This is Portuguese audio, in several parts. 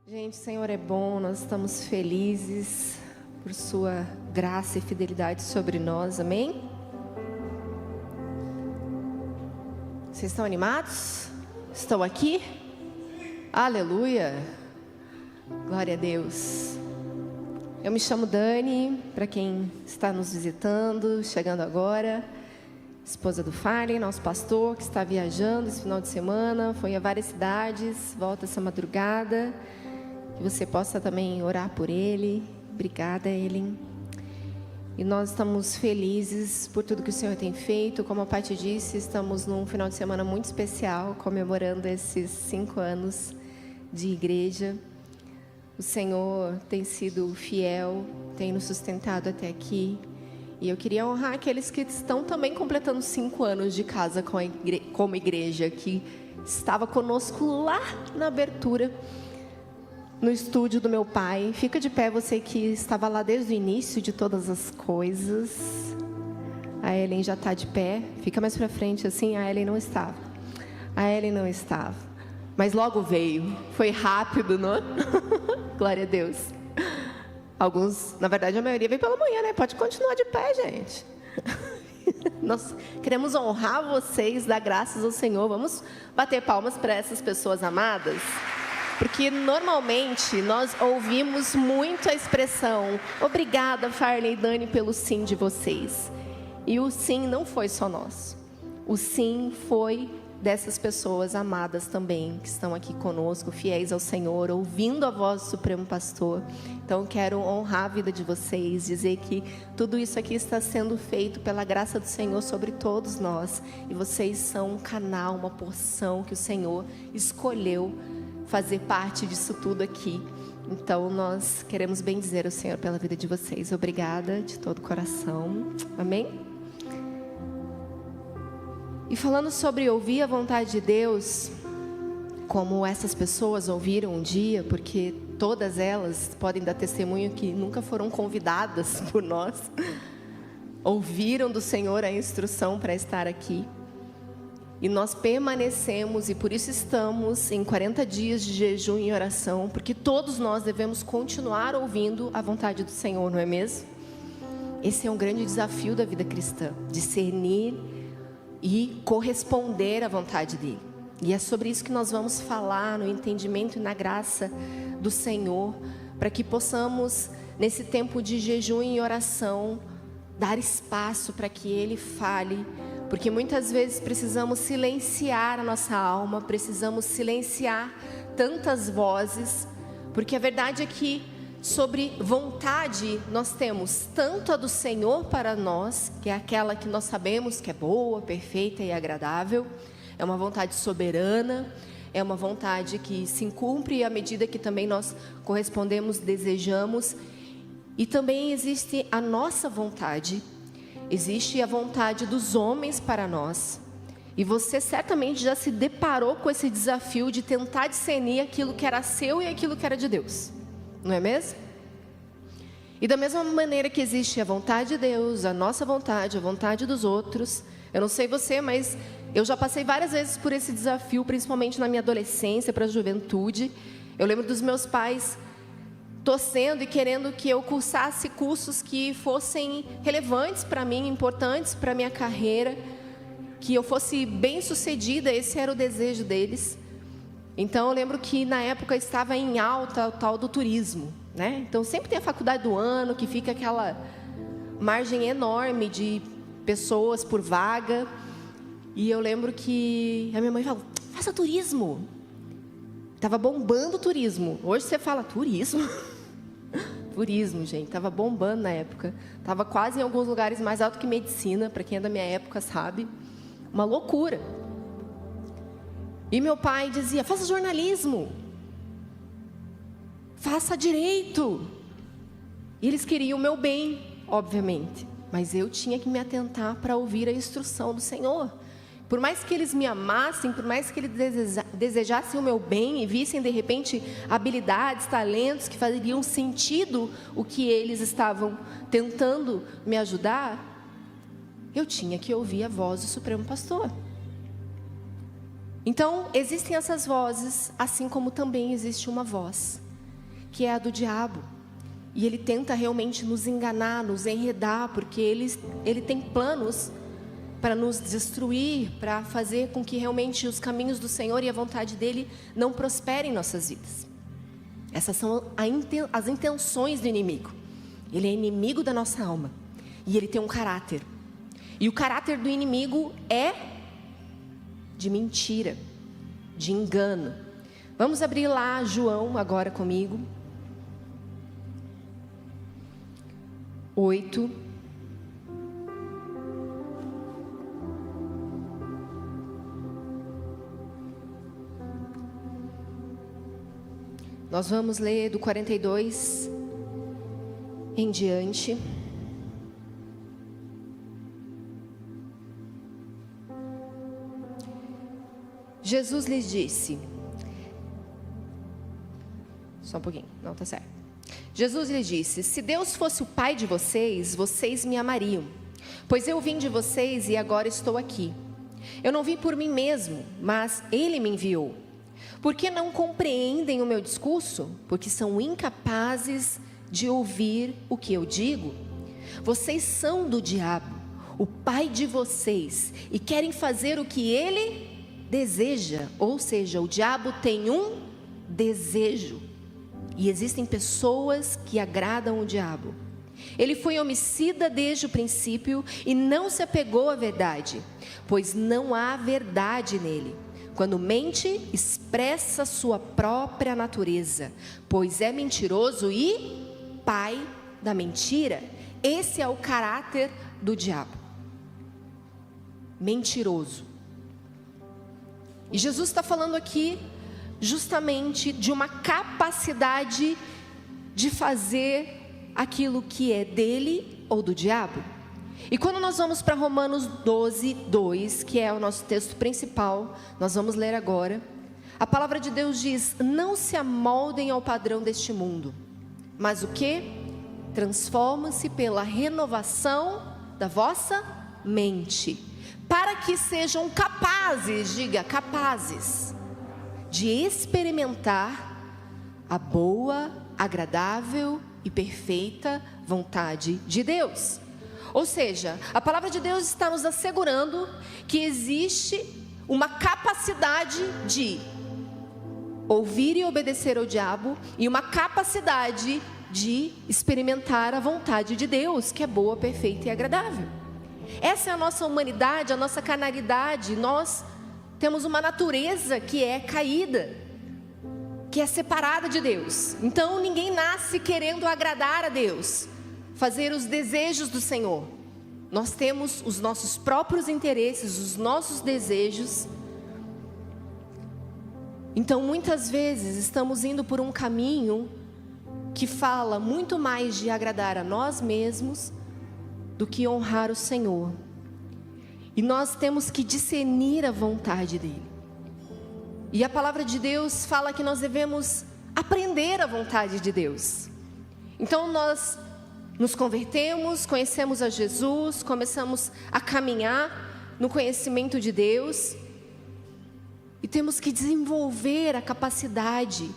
Gente, o Senhor é bom, nós estamos felizes por sua graça e fidelidade sobre nós, amém? Vocês estão animados? Estão aqui? Aleluia! Glória a Deus! Eu me chamo Dani, para quem está nos visitando, chegando agora, esposa do Farley, nosso pastor que está viajando esse final de semana, foi a várias cidades, volta essa madrugada. Que você possa também orar por ele. Obrigada, Ellen. E nós estamos felizes por tudo que o Senhor tem feito. Como a Paty disse, estamos num final de semana muito especial, comemorando esses 5 anos de igreja. O Senhor tem sido fiel, tem nos sustentado até aqui. E eu queria honrar aqueles que estão também completando 5 anos de casa como igreja, que estava conosco lá na abertura, no estúdio do meu pai. Fica de pé você que estava lá desde o início de todas as coisas. A Ellen já está de pé. Fica mais para frente assim. A Ellen não estava. Mas logo veio. Foi rápido, não? Glória a Deus. Alguns, na verdade a maioria veio pela manhã, né? Pode continuar de pé, gente. Nós queremos honrar vocês, dar graças ao Senhor. Vamos bater palmas para essas pessoas amadas. Porque normalmente nós ouvimos muito a expressão obrigada, Farley e Dani, pelo sim de vocês. E o sim não foi só nosso. O sim foi dessas pessoas amadas também, que estão aqui conosco, fiéis ao Senhor, ouvindo a voz do Supremo Pastor. Então quero honrar a vida de vocês, dizer que tudo isso aqui está sendo feito pela graça do Senhor sobre todos nós. E vocês são um canal, uma porção que o Senhor escolheu fazer parte disso tudo aqui. Então nós queremos bendizer o Senhor pela vida de vocês. Obrigada de todo o coração. Amém? E falando sobre ouvir a vontade de Deus, como essas pessoas ouviram um dia, porque todas elas podem dar testemunho que nunca foram convidadas por nós, ouviram do Senhor a instrução para estar aqui. E nós permanecemos, e por isso estamos em 40 dias de jejum e oração, porque todos nós devemos continuar ouvindo a vontade do Senhor, não é mesmo? Esse é um grande desafio da vida cristã, discernir e corresponder à vontade dEle. E é sobre isso que nós vamos falar, no entendimento e na graça do Senhor, para que possamos, nesse tempo de jejum e oração, dar espaço para que Ele fale. Porque muitas vezes precisamos silenciar a nossa alma, precisamos silenciar tantas vozes, porque a verdade é que sobre vontade nós temos tanto a do Senhor para nós, que é aquela que nós sabemos que é boa, perfeita e agradável, é uma vontade soberana, é uma vontade que se cumpre à medida que também nós correspondemos, desejamos, e também existe a nossa vontade. Existe a vontade dos homens para nós. E você certamente já se deparou com esse desafio de tentar discernir aquilo que era seu e aquilo que era de Deus. Não é mesmo? E da mesma maneira que existe a vontade de Deus, a nossa vontade, a vontade dos outros. Eu não sei você, mas eu já passei várias vezes por esse desafio, principalmente na minha adolescência, para a juventude. Eu lembro dos meus pais torcendo e querendo que eu cursasse cursos que fossem relevantes para mim, importantes para a minha carreira, que eu fosse bem sucedida. Esse era o desejo deles. Então eu lembro que na época estava em alta o tal do turismo, né? Então sempre tem a faculdade do ano, que fica aquela margem enorme de pessoas por vaga. E eu lembro que a minha mãe falou: faça turismo. Estava bombando o turismo. Hoje você fala turismo? Turismo, gente, estava bombando na época. Estava quase em alguns lugares mais alto que medicina, para quem é da minha época sabe. Uma loucura. E meu pai dizia: faça jornalismo, faça direito. E eles queriam o meu bem, obviamente. Mas eu tinha que me atentar para ouvir a instrução do Senhor. Por mais que eles me amassem, por mais que eles desejassem o meu bem e vissem de repente habilidades, talentos que fariam sentido o que eles estavam tentando me ajudar, eu tinha que ouvir a voz do Supremo Pastor. Então existem essas vozes, assim como também existe uma voz que é a do diabo. E ele tenta realmente nos enganar, nos enredar, porque ele tem planos para nos destruir, para fazer com que realmente os caminhos do Senhor e a vontade dele não prosperem em nossas vidas. Essas são as intenções do inimigo. Ele é inimigo da nossa alma. E ele tem um caráter. E o caráter do inimigo é de mentira, de engano. Vamos abrir lá João agora comigo. 8. Nós vamos ler do 42 em diante. Jesus lhes disse... Só um pouquinho, não, tá certo. Jesus lhes disse: se Deus fosse o Pai de vocês, vocês me amariam, pois eu vim de vocês e agora estou aqui. Eu não vim por mim mesmo, mas Ele me enviou. Por que não compreendem o meu discurso? Porque são incapazes de ouvir o que eu digo. Vocês são do diabo, o pai de vocês, e querem fazer o que ele deseja. Ou seja, o diabo tem um desejo. E existem pessoas que agradam o diabo. Ele foi homicida desde o princípio e não se apegou à verdade, pois não há verdade nele. Quando mente, expressa sua própria natureza, pois é mentiroso e pai da mentira. Esse é o caráter do diabo. Mentiroso. E Jesus está falando aqui justamente de uma capacidade de fazer aquilo que é dele ou do diabo. E quando nós vamos para Romanos 12, 2, que é o nosso texto principal, nós vamos ler agora. A palavra de Deus diz: não se amoldem ao padrão deste mundo, mas o que? Transformam-se pela renovação da vossa mente, para que sejam capazes, diga, capazes, de experimentar a boa, agradável e perfeita vontade de Deus. Ou seja, a palavra de Deus está nos assegurando que existe uma capacidade de ouvir e obedecer ao diabo, e uma capacidade de experimentar a vontade de Deus, que é boa, perfeita e agradável. Essa é a nossa humanidade, a nossa carnalidade. Nós temos uma natureza que é caída, que é separada de Deus. Então ninguém nasce querendo agradar a Deus, fazer os desejos do Senhor. Nós temos os nossos próprios interesses, os nossos desejos. Então muitas vezes estamos indo por um caminho que fala muito mais de agradar a nós mesmos do que honrar o Senhor. E nós temos que discernir a vontade dele. E a palavra de Deus fala que nós devemos aprender a vontade de Deus. Então nós nos convertemos, conhecemos a Jesus, começamos a caminhar no conhecimento de Deus, e temos que desenvolver a capacidade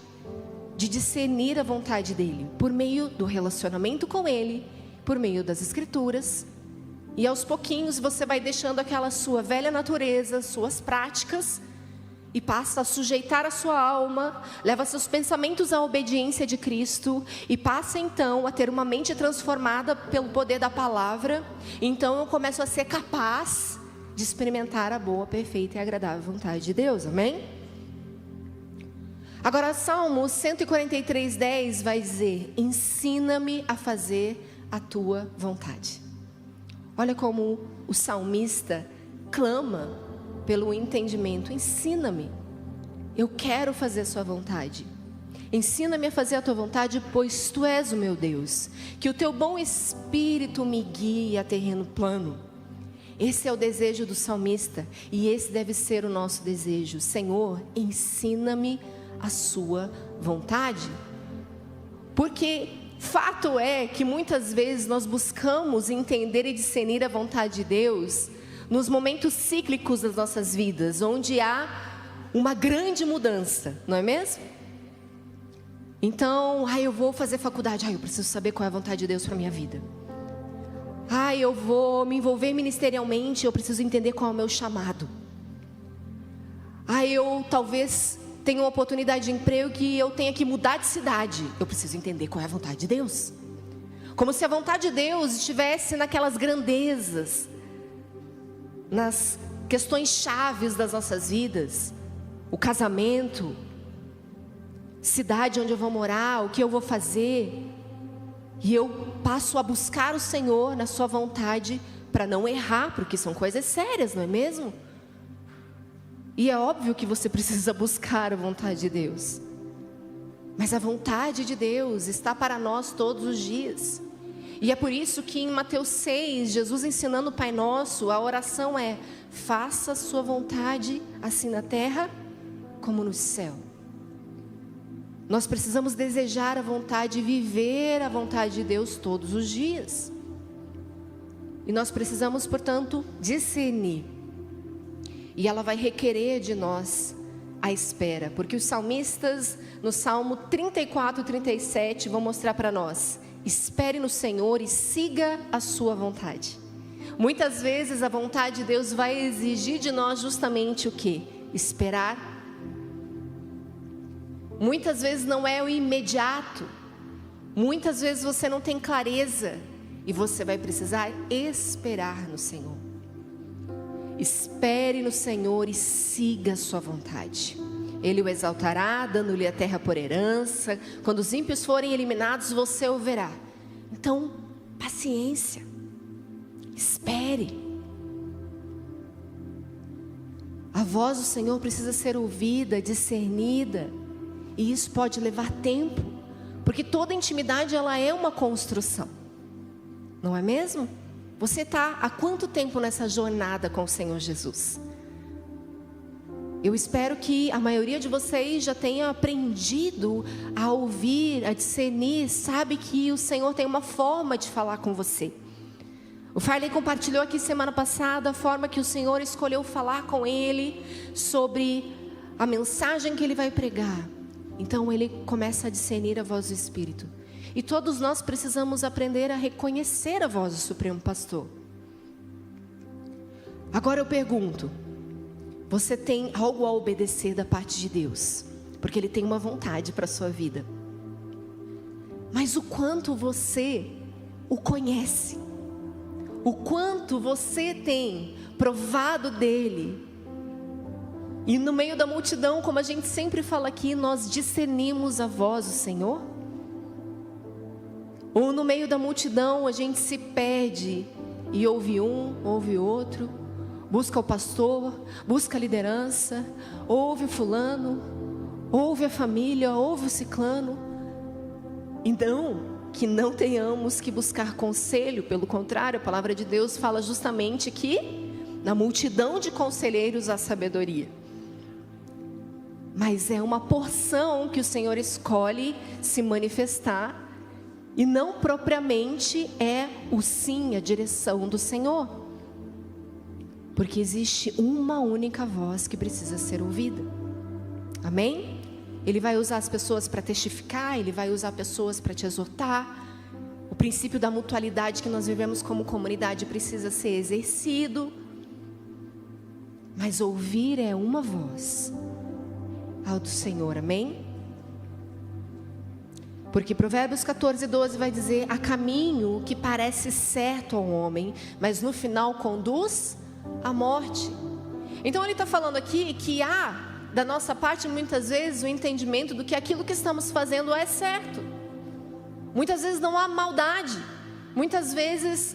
de discernir a vontade dele, por meio do relacionamento com ele, por meio das escrituras. E aos pouquinhos você vai deixando aquela sua velha natureza, suas práticas, e passa a sujeitar a sua alma, leva seus pensamentos à obediência de Cristo, e passa então a ter uma mente transformada pelo poder da palavra. Então eu começo a ser capaz de experimentar a boa, perfeita e agradável vontade de Deus, amém? Agora Salmo 143:10 vai dizer: ensina-me a fazer a tua vontade. Olha como o salmista clama pelo entendimento. Ensina-me, eu quero fazer a sua vontade. Ensina-me a fazer a tua vontade, pois tu és o meu Deus. Que o teu bom espírito me guie a terreno plano. Esse é o desejo do salmista, e esse deve ser o nosso desejo. Senhor, ensina-me a sua vontade. Porque fato é que muitas vezes nós buscamos entender e discernir a vontade de Deus nos momentos cíclicos das nossas vidas, onde há uma grande mudança, não é mesmo? Então, eu vou fazer faculdade, eu preciso saber qual é a vontade de Deus para minha vida. Eu vou me envolver ministerialmente, eu preciso entender qual é o meu chamado. Eu talvez tenha uma oportunidade de emprego que eu tenha que mudar de cidade. Eu preciso entender qual é a vontade de Deus. Como se a vontade de Deus estivesse naquelas grandezas, nas questões chaves das nossas vidas. O casamento, cidade onde eu vou morar, o que eu vou fazer. E eu passo a buscar o Senhor na sua vontade para não errar, porque são coisas sérias, não é mesmo? E é óbvio que você precisa buscar a vontade de Deus. Mas a vontade de Deus está para nós todos os dias. E é por isso que em Mateus 6, Jesus ensinando o Pai Nosso, a oração é: faça a sua vontade, assim na terra como no céu. Nós precisamos desejar a vontade e viver a vontade de Deus todos os dias. E nós precisamos, portanto, discernir. E ela vai requerer de nós a espera. Porque os salmistas, no Salmo 34, 37, vão mostrar para nós: espere no Senhor e siga a sua vontade. Muitas vezes a vontade de Deus vai exigir de nós justamente o quê? Esperar. Muitas vezes não é o imediato. Muitas vezes você não tem clareza. E você vai precisar esperar no Senhor. Espere no Senhor e siga a sua vontade. Ele o exaltará, dando-lhe a terra por herança. Quando os ímpios forem eliminados, você o verá. Então, paciência. Espere. A voz do Senhor precisa ser ouvida, discernida. E isso pode levar tempo. Porque toda intimidade, ela é uma construção. Não é mesmo? Você está há quanto tempo nessa jornada com o Senhor Jesus? Eu espero que a maioria de vocês já tenha aprendido a ouvir, a discernir. Sabe que o Senhor tem uma forma de falar com você. O Farley compartilhou aqui semana passada a forma que o Senhor escolheu falar com ele sobre a mensagem que ele vai pregar. Então ele começa a discernir a voz do Espírito. E todos nós precisamos aprender a reconhecer a voz do Supremo Pastor. Agora eu pergunto: você tem algo a obedecer da parte de Deus? Porque Ele tem uma vontade para a sua vida. Mas o quanto você o conhece? O quanto você tem provado dele? E no meio da multidão, como a gente sempre fala aqui, nós discernimos a voz do Senhor? Ou no meio da multidão a gente se perde e ouve um, ouve outro, busca o pastor, busca a liderança, ouve o fulano, ouve a família, ouve o ciclano. Então, que não tenhamos que buscar conselho, pelo contrário, a palavra de Deus fala justamente que na multidão de conselheiros há sabedoria. Mas é uma porção que o Senhor escolhe se manifestar. E não propriamente é o sim, a direção do Senhor. Porque existe uma única voz que precisa ser ouvida. Amém? Ele vai usar as pessoas para testificar, Ele vai usar pessoas para te exortar. O princípio da mutualidade que nós vivemos como comunidade precisa ser exercido. Mas ouvir é uma voz, ao do Senhor, amém? Porque Provérbios 14, 12 vai dizer: há caminho que parece certo ao homem, mas no final conduz à morte. Então ele está falando aqui que há, da nossa parte, muitas vezes, o entendimento do que aquilo que estamos fazendo é certo. Muitas vezes não há maldade. Muitas vezes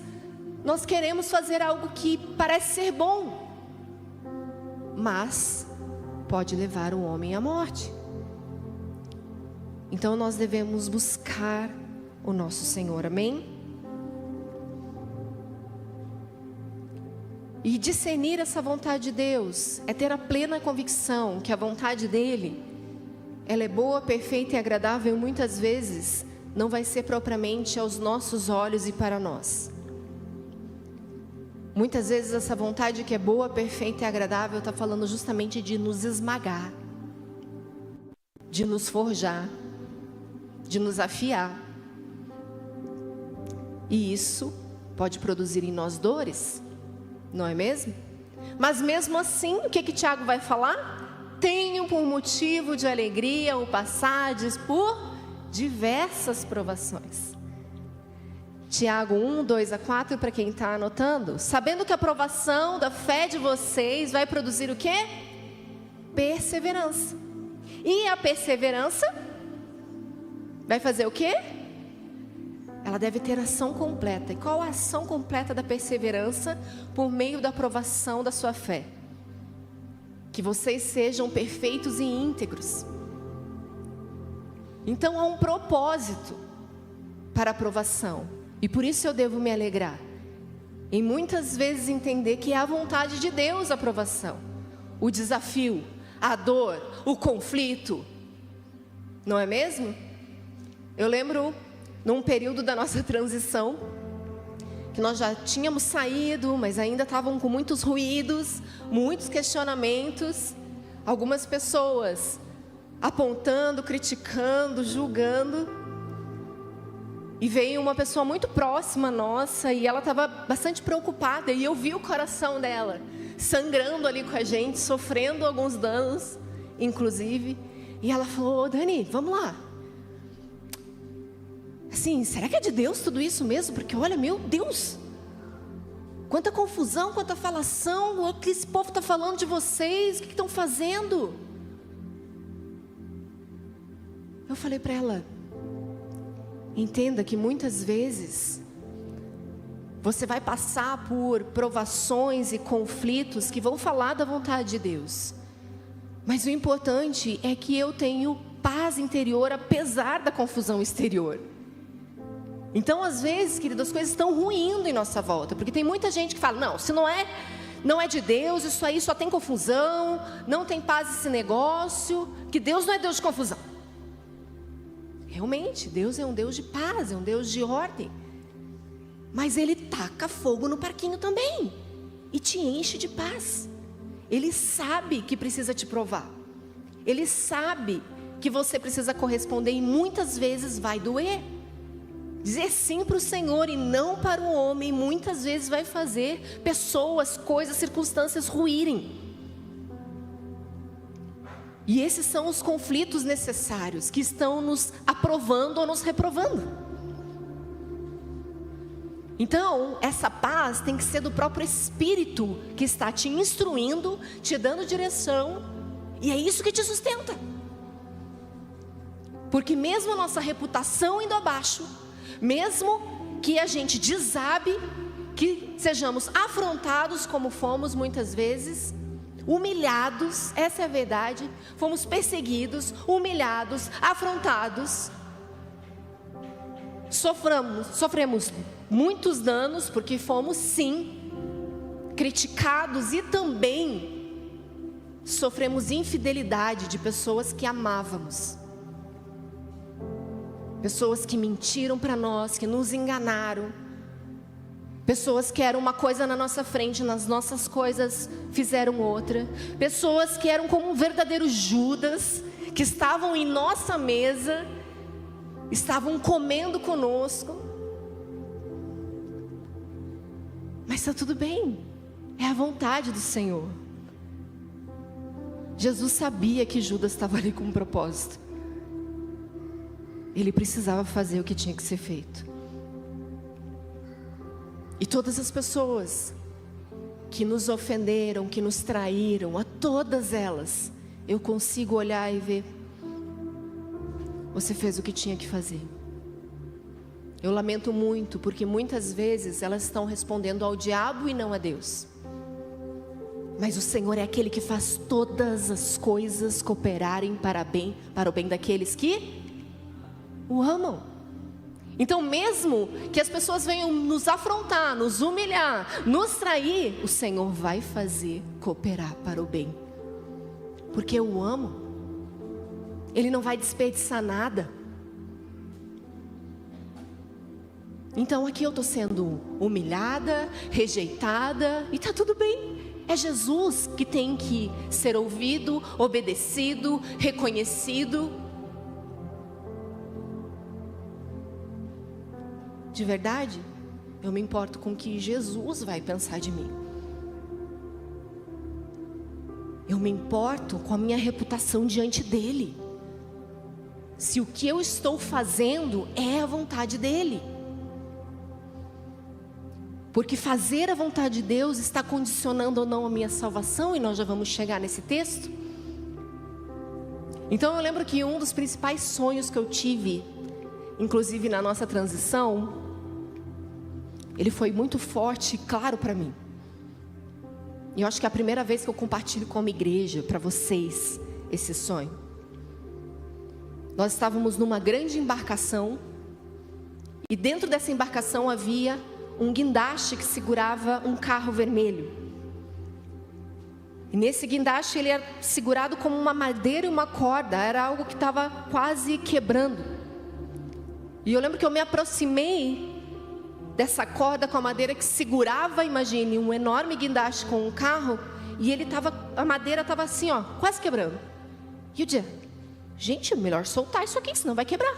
nós queremos fazer algo que parece ser bom, mas pode levar o homem à morte. Então nós devemos buscar o nosso Senhor, amém? E discernir essa vontade de Deus é ter a plena convicção que a vontade dEle, ela é boa, perfeita e agradável. Muitas vezes não vai ser propriamente aos nossos olhos e para nós. Muitas vezes essa vontade que é boa, perfeita e agradável está falando justamente de nos esmagar, de nos forjar. de nos afiar. E isso pode produzir em nós dores, não é mesmo? Mas mesmo assim, o que Tiago vai falar? Tenham por motivo de alegria o passardes por diversas provações. Tiago 1, 2 a 4, para quem está anotando. Sabendo que a provação da fé de vocês vai produzir o quê? Perseverança. E a perseverança vai fazer o quê? Ela deve ter ação completa. E qual a ação completa da perseverança? Por meio da provação da sua fé. Que vocês sejam perfeitos e íntegros. Então há um propósito para a provação. E por isso eu devo me alegrar. E muitas vezes entender que é a vontade de Deus a provação. O desafio, a dor, o conflito. Não é mesmo? Eu lembro num período da nossa transição, que nós já tínhamos saído, mas ainda estavam com muitos ruídos, muitos questionamentos, algumas pessoas apontando, criticando, julgando, e veio uma pessoa muito próxima nossa, e ela estava bastante preocupada, e eu vi o coração dela, sangrando ali com a gente, sofrendo alguns danos, inclusive, e ela falou: Dani, vamos lá. Assim, será que é de Deus tudo isso mesmo? Porque olha, meu Deus, quanta confusão, quanta falação, o que esse povo está falando de vocês, o que estão fazendo? Eu falei para ela: entenda que muitas vezes você vai passar por provações e conflitos que vão falar da vontade de Deus, mas o importante é que eu tenho paz interior apesar da confusão exterior. Então, às vezes, queridos, as coisas estão ruindo em nossa volta, porque tem muita gente que fala: não, se não é de Deus, isso aí só tem confusão, não tem paz esse negócio, que Deus não é Deus de confusão. Realmente, Deus é um Deus de paz, é um Deus de ordem, mas Ele taca fogo no parquinho também, e te enche de paz. Ele sabe que precisa te provar, Ele sabe que você precisa corresponder, e muitas vezes vai doer. Dizer sim para o Senhor e não para o homem, muitas vezes vai fazer pessoas, coisas, circunstâncias ruírem. E esses são os conflitos necessários que estão nos aprovando ou nos reprovando. Então, essa paz tem que ser do próprio Espírito que está te instruindo, te dando direção, e é isso que te sustenta. Porque mesmo a nossa reputação indo abaixo, mesmo que a gente desabe, que sejamos afrontados como fomos muitas vezes, humilhados, essa é a verdade, fomos perseguidos, humilhados, afrontados, sofremos muitos danos, porque fomos sim criticados, e também sofremos infidelidade de pessoas que amávamos. Pessoas que mentiram para nós, que nos enganaram. Pessoas que eram uma coisa na nossa frente, nas nossas coisas fizeram outra. Pessoas que eram como um verdadeiro Judas, que estavam em nossa mesa, estavam comendo conosco. Mas está tudo bem, é a vontade do Senhor. Jesus sabia que Judas estava ali com um propósito. Ele precisava fazer o que tinha que ser feito. E todas as pessoas que nos ofenderam, que nos traíram, a todas elas, eu consigo olhar e ver: você fez o que tinha que fazer. Eu lamento muito, porque muitas vezes elas estão respondendo ao diabo e não a Deus. Mas o Senhor é aquele que faz todas as coisas cooperarem para o bem daqueles que o amam. Então, mesmo que as pessoas venham nos afrontar, nos humilhar, nos trair, o Senhor vai fazer cooperar para o bem, porque eu o amo. Ele não vai desperdiçar nada. Então aqui eu estou sendo humilhada, rejeitada, e está tudo bem. É Jesus que tem que ser ouvido, obedecido, reconhecido. de verdade, eu me importo com o que Jesus vai pensar de mim. Eu me importo com a minha reputação diante dele. Se o que eu estou fazendo é a vontade dele. Porque fazer a vontade de Deus está condicionando ou não a minha salvação, e nós já vamos chegar nesse texto. Então eu lembro que um dos principais sonhos que eu tive, inclusive na nossa transição, ele foi muito forte e claro para mim. E eu acho que é a primeira vez que eu compartilho com a igreja, para vocês, esse sonho. Nós estávamos numa grande embarcação, e dentro dessa embarcação havia um guindaste que segurava um carro vermelho. E nesse guindaste ele era segurado como uma madeira e uma corda, era algo que estava quase quebrando. E eu lembro que eu me aproximei dessa corda com a madeira que segurava, imagine, um enorme guindaste com um carro, e a madeira estava assim, ó, quase quebrando. E eu dizia, gente, é melhor soltar isso aqui, senão vai quebrar.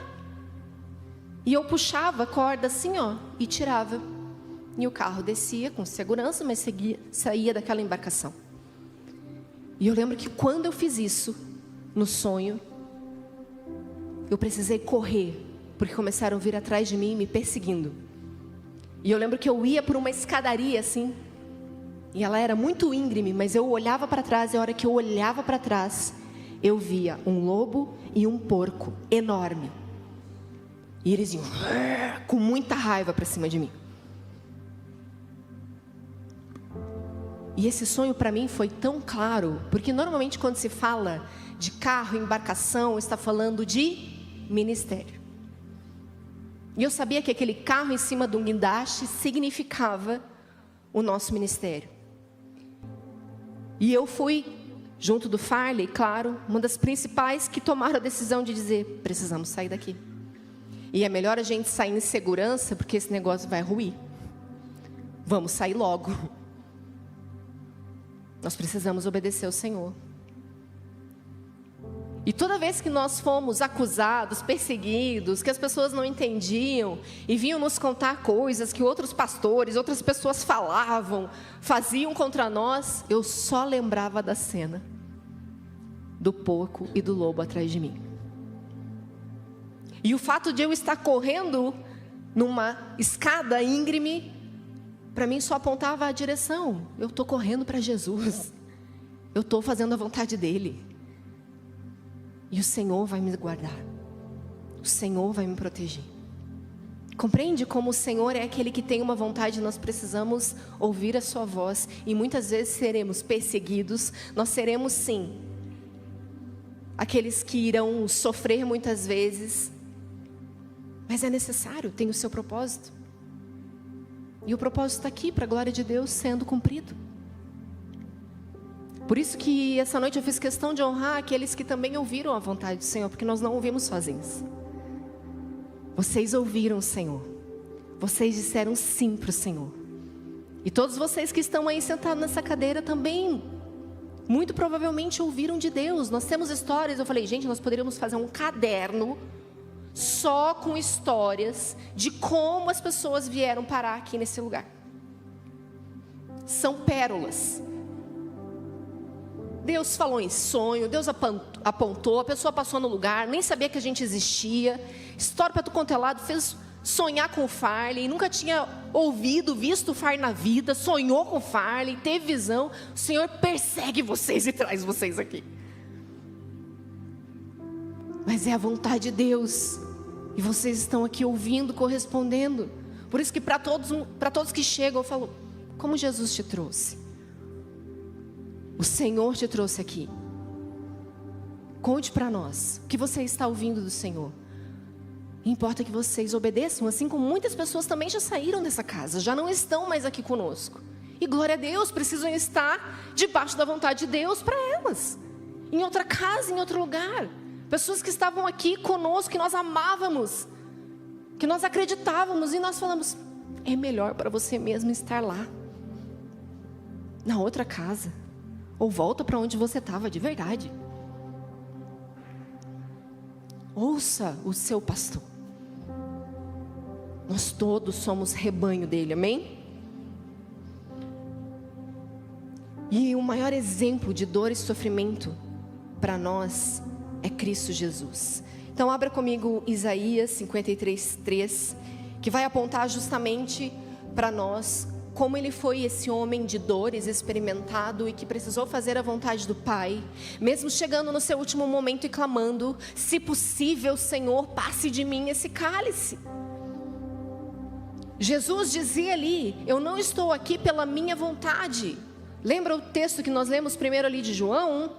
E eu puxava a corda assim, ó, e tirava. E o carro descia com segurança, mas saía daquela embarcação. E eu lembro que quando eu fiz isso, no sonho, eu precisei correr, porque começaram a vir atrás de mim, me perseguindo. E eu lembro que eu ia por uma escadaria assim, e ela era muito íngreme, mas eu olhava para trás, e a hora que eu olhava para trás, eu via um lobo e um porco enorme. E eles iam com muita raiva para cima de mim. E esse sonho para mim foi tão claro, porque normalmente quando se fala de carro, embarcação, está falando de ministério. E eu sabia que aquele carro em cima de um guindaste significava o nosso ministério. E eu fui, junto do Farley, claro, uma das principais que tomaram a decisão de dizer, precisamos sair daqui. E é melhor a gente sair em segurança, porque esse negócio vai ruir. Vamos sair logo. Nós precisamos obedecer ao Senhor. E toda vez que nós fomos acusados, perseguidos, que as pessoas não entendiam e vinham nos contar coisas que outros pastores, outras pessoas falavam, faziam contra nós, eu só lembrava da cena do porco e do lobo atrás de mim. E o fato de eu estar correndo numa escada íngreme, para mim só apontava a direção. Eu estou correndo para Jesus. Eu estou fazendo a vontade dEle. E o Senhor vai me guardar. O Senhor vai me proteger. Compreende como o Senhor é aquele que tem uma vontade, nós precisamos ouvir a sua voz. E muitas vezes seremos perseguidos. Nós seremos sim aqueles que irão sofrer muitas vezes. Mas é necessário, tem o seu propósito. E o propósito está aqui, para a glória de Deus, sendo cumprido. Por isso que essa noite eu fiz questão de honrar aqueles que também ouviram a vontade do Senhor, porque nós não ouvimos sozinhos. Vocês ouviram o Senhor. Vocês disseram sim para o Senhor. E todos vocês que estão aí sentados nessa cadeira também, muito provavelmente ouviram de Deus. Nós temos histórias, eu falei, gente, nós poderíamos fazer um caderno só com histórias de como as pessoas vieram parar aqui nesse lugar. São pérolas. Deus falou em sonho, Deus apontou, a pessoa passou no lugar, nem sabia que a gente existia, história para tu quanto é lado, fez sonhar com o Farley, nunca tinha ouvido, visto o Farley na vida, sonhou com o Farley, teve visão. O Senhor persegue vocês e traz vocês aqui. Mas é a vontade de Deus, e vocês estão aqui ouvindo, correspondendo. Por isso que para todos que chegam eu falo, como Jesus te trouxe? O Senhor te trouxe aqui. Conte para nós o que você está ouvindo do Senhor. Importa que vocês obedeçam, assim como muitas pessoas também já saíram dessa casa, já não estão mais aqui conosco. E glória a Deus, precisam estar debaixo da vontade de Deus para elas, em outra casa, em outro lugar. Pessoas que estavam aqui conosco, que nós amávamos, que nós acreditávamos, e nós falamos, é melhor para você mesmo estar lá, na outra casa, ou volta para onde você estava de verdade. Ouça o seu pastor. Nós todos somos rebanho dele, amém? E o maior exemplo de dor e sofrimento para nós é Cristo Jesus. Então abra comigo Isaías 53:3, que vai apontar justamente para nós como ele foi esse homem de dores, experimentado e que precisou fazer a vontade do Pai, mesmo chegando no seu último momento e clamando: se possível, Senhor, passe de mim esse cálice. Jesus dizia ali: eu não estou aqui pela minha vontade. Lembra o texto que nós lemos primeiro ali de João?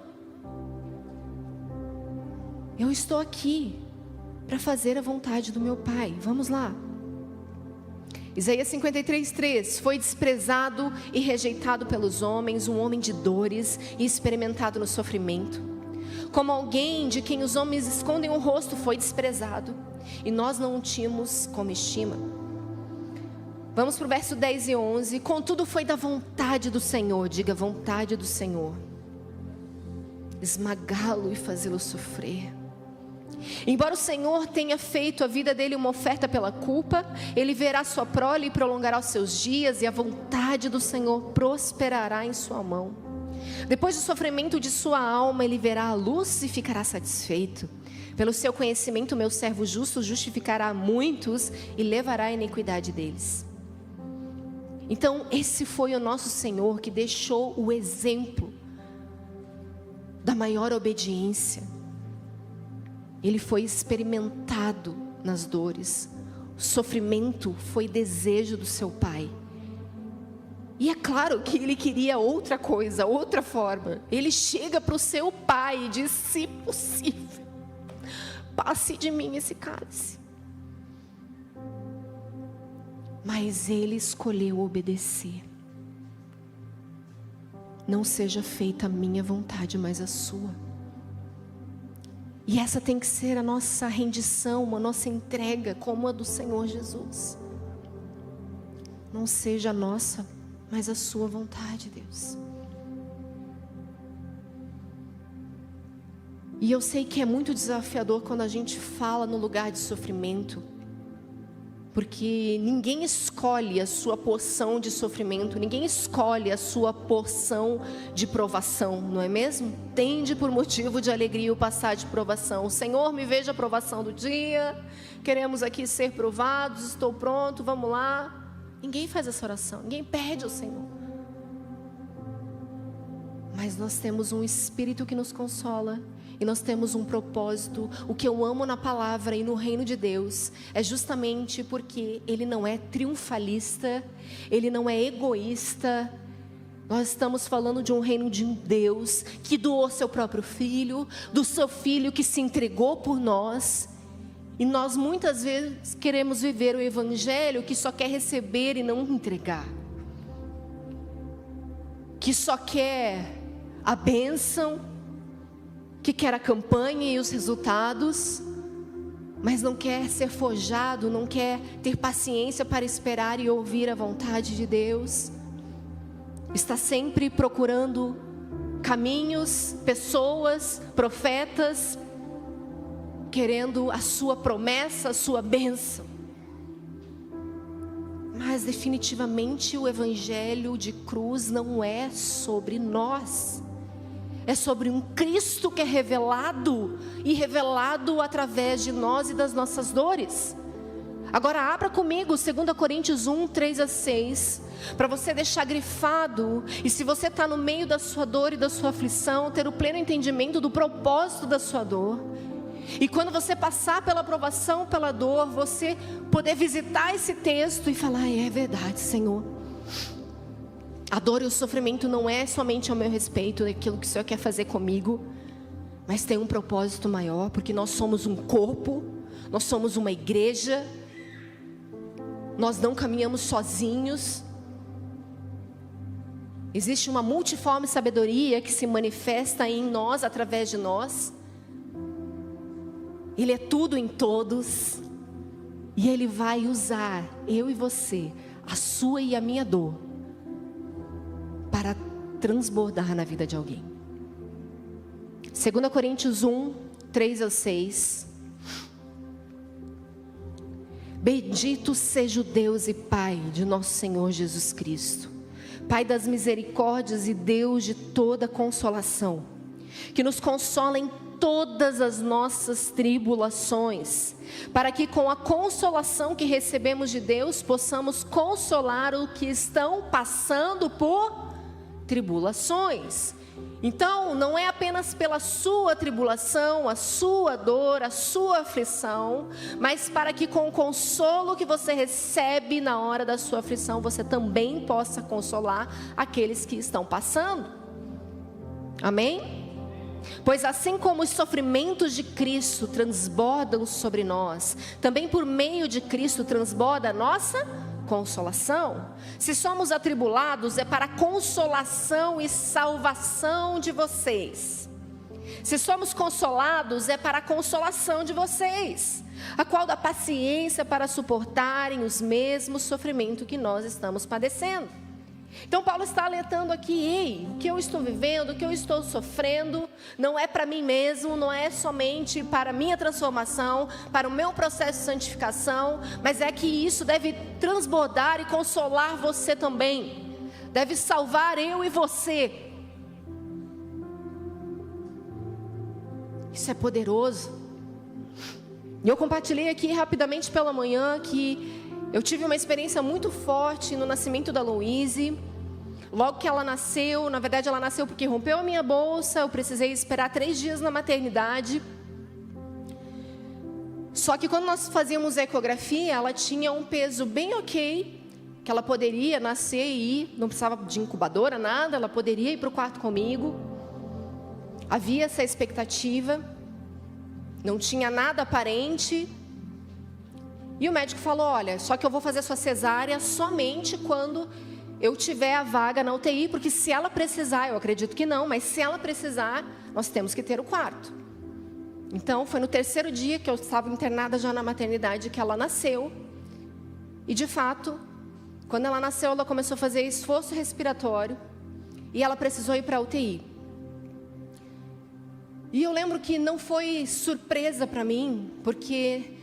Eu estou aqui para fazer a vontade do meu Pai. Vamos lá. Isaías 53:3, foi desprezado e rejeitado pelos homens, um homem de dores e experimentado no sofrimento. Como alguém de quem os homens escondem o rosto, foi desprezado, e nós não o tínhamos como estima. Vamos para o verso 10 e 11, contudo foi da vontade do Senhor, diga vontade do Senhor, esmagá-lo e fazê-lo sofrer. Embora o Senhor tenha feito a vida dele uma oferta pela culpa, ele verá sua prole e prolongará os seus dias, e a vontade do Senhor prosperará em sua mão. Depois do sofrimento de sua alma, ele verá a luz e ficará satisfeito. Pelo seu conhecimento, meu servo justo justificará muitos e levará a iniquidade deles. Então, esse foi o nosso Senhor que deixou o exemplo da maior obediência. Ele foi experimentado nas dores. O sofrimento foi desejo do seu Pai. E é claro que ele queria outra coisa, outra forma. Ele chega para o seu Pai e diz: se possível, passe de mim esse cálice. Mas ele escolheu obedecer. Não seja feita a minha vontade, mas a sua. E essa tem que ser a nossa rendição, a nossa entrega, como a do Senhor Jesus. Não seja a nossa, mas a sua vontade, Deus. E eu sei que é muito desafiador quando a gente fala no lugar de sofrimento, porque ninguém escolhe a sua porção de sofrimento, ninguém escolhe a sua porção de provação, não é mesmo? Tende por motivo de alegria o passar de provação. Senhor, me veja a provação do dia, queremos aqui ser provados, estou pronto, vamos lá. Ninguém faz essa oração, ninguém pede ao Senhor. Mas nós temos um Espírito que nos consola. E nós temos um propósito. O que eu amo na palavra e no reino de Deus é justamente porque Ele não é triunfalista, Ele não é egoísta. Nós estamos falando de um reino de um Deus que doou seu próprio Filho, do seu Filho que se entregou por nós. E nós muitas vezes queremos viver o Evangelho que só quer receber e não entregar, que só quer a bênção, que quer a campanha e os resultados, mas não quer ser forjado, não quer ter paciência para esperar e ouvir a vontade de Deus. Está sempre procurando caminhos, pessoas, profetas, querendo a sua promessa, a sua bênção. Mas definitivamente o Evangelho de cruz não é sobre nós. É sobre um Cristo que é revelado, e revelado através de nós e das nossas dores. Agora abra comigo 2 Coríntios 1, 3-6, para você deixar grifado, e se você está no meio da sua dor e da sua aflição, ter o pleno entendimento do propósito da sua dor. E quando você passar pela provação, pela dor, você poder visitar esse texto e falar: é verdade, Senhor. A dor e o sofrimento não é somente ao meu respeito, daquilo que o Senhor quer fazer comigo, mas tem um propósito maior, porque nós somos um corpo, nós somos uma igreja, nós não caminhamos sozinhos. Existe uma multiforme sabedoria que se manifesta em nós, através de nós. Ele é tudo em todos, e Ele vai usar eu e você, a sua e a minha dor, para transbordar na vida de alguém. 2 Coríntios 1, 3-6. Bendito seja o Deus e Pai de nosso Senhor Jesus Cristo, Pai das misericórdias e Deus de toda consolação, que nos consola em todas as nossas tribulações, para que com a consolação que recebemos de Deus, possamos consolar os que estão passando por tribulações. Então, não é apenas pela sua tribulação, a sua dor, a sua aflição, mas para que com o consolo que você recebe na hora da sua aflição, você também possa consolar aqueles que estão passando. Amém? Pois assim como os sofrimentos de Cristo transbordam sobre nós, também por meio de Cristo transborda a nossa consolação. Se somos atribulados, é para a consolação e salvação de vocês. Se somos consolados, é para a consolação de vocês, a qual dá paciência para suportarem os mesmos sofrimentos que nós estamos padecendo. Então Paulo está alertando aqui: ei, o que eu estou vivendo, o que eu estou sofrendo, não é para mim mesmo, não é somente para a minha transformação, para o meu processo de santificação, mas é que isso deve transbordar e consolar você também, deve salvar eu e você. Isso é poderoso. E eu compartilhei aqui rapidamente pela manhã que eu tive uma experiência muito forte no nascimento da Louise. Logo que ela nasceu, na verdade ela nasceu porque rompeu a minha bolsa, eu precisei esperar 3 dias na maternidade. Só que quando nós fazíamos a ecografia, ela tinha um peso bem ok, que ela poderia nascer e ir, não precisava de incubadora, nada, ela poderia ir para o quarto comigo. Havia essa expectativa, não tinha nada aparente. E o médico falou: olha, só que eu vou fazer sua cesárea somente quando eu tiver a vaga na UTI, porque se ela precisar, eu acredito que não, mas se ela precisar, nós temos que ter o quarto. Então, foi no 3º dia que eu estava internada já na maternidade que ela nasceu. E de fato, quando ela nasceu, ela começou a fazer esforço respiratório e ela precisou ir para a UTI. E eu lembro que não foi surpresa para mim, porque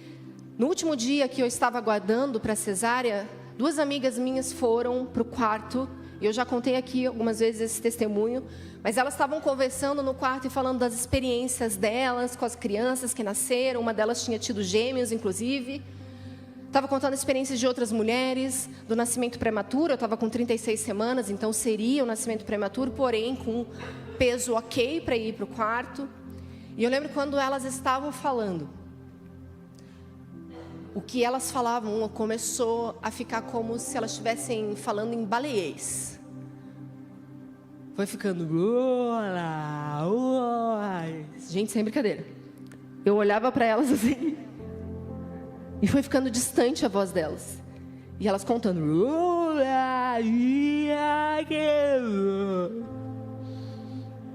no último dia que eu estava aguardando para a cesárea, 2 amigas minhas foram para o quarto, e eu já contei aqui algumas vezes esse testemunho, mas elas estavam conversando no quarto e falando das experiências delas com as crianças que nasceram. Uma delas tinha tido gêmeos, inclusive. Estava contando experiências de outras mulheres, do nascimento prematuro. Eu estava com 36 semanas, então seria o nascimento prematuro, porém com peso ok para ir para o quarto. E eu lembro quando elas estavam falando, o que elas falavam começou a ficar como se elas estivessem falando em baleiês. Foi ficando... Gente, sem brincadeira. Eu olhava para elas assim, e foi ficando distante a voz delas. E elas contando...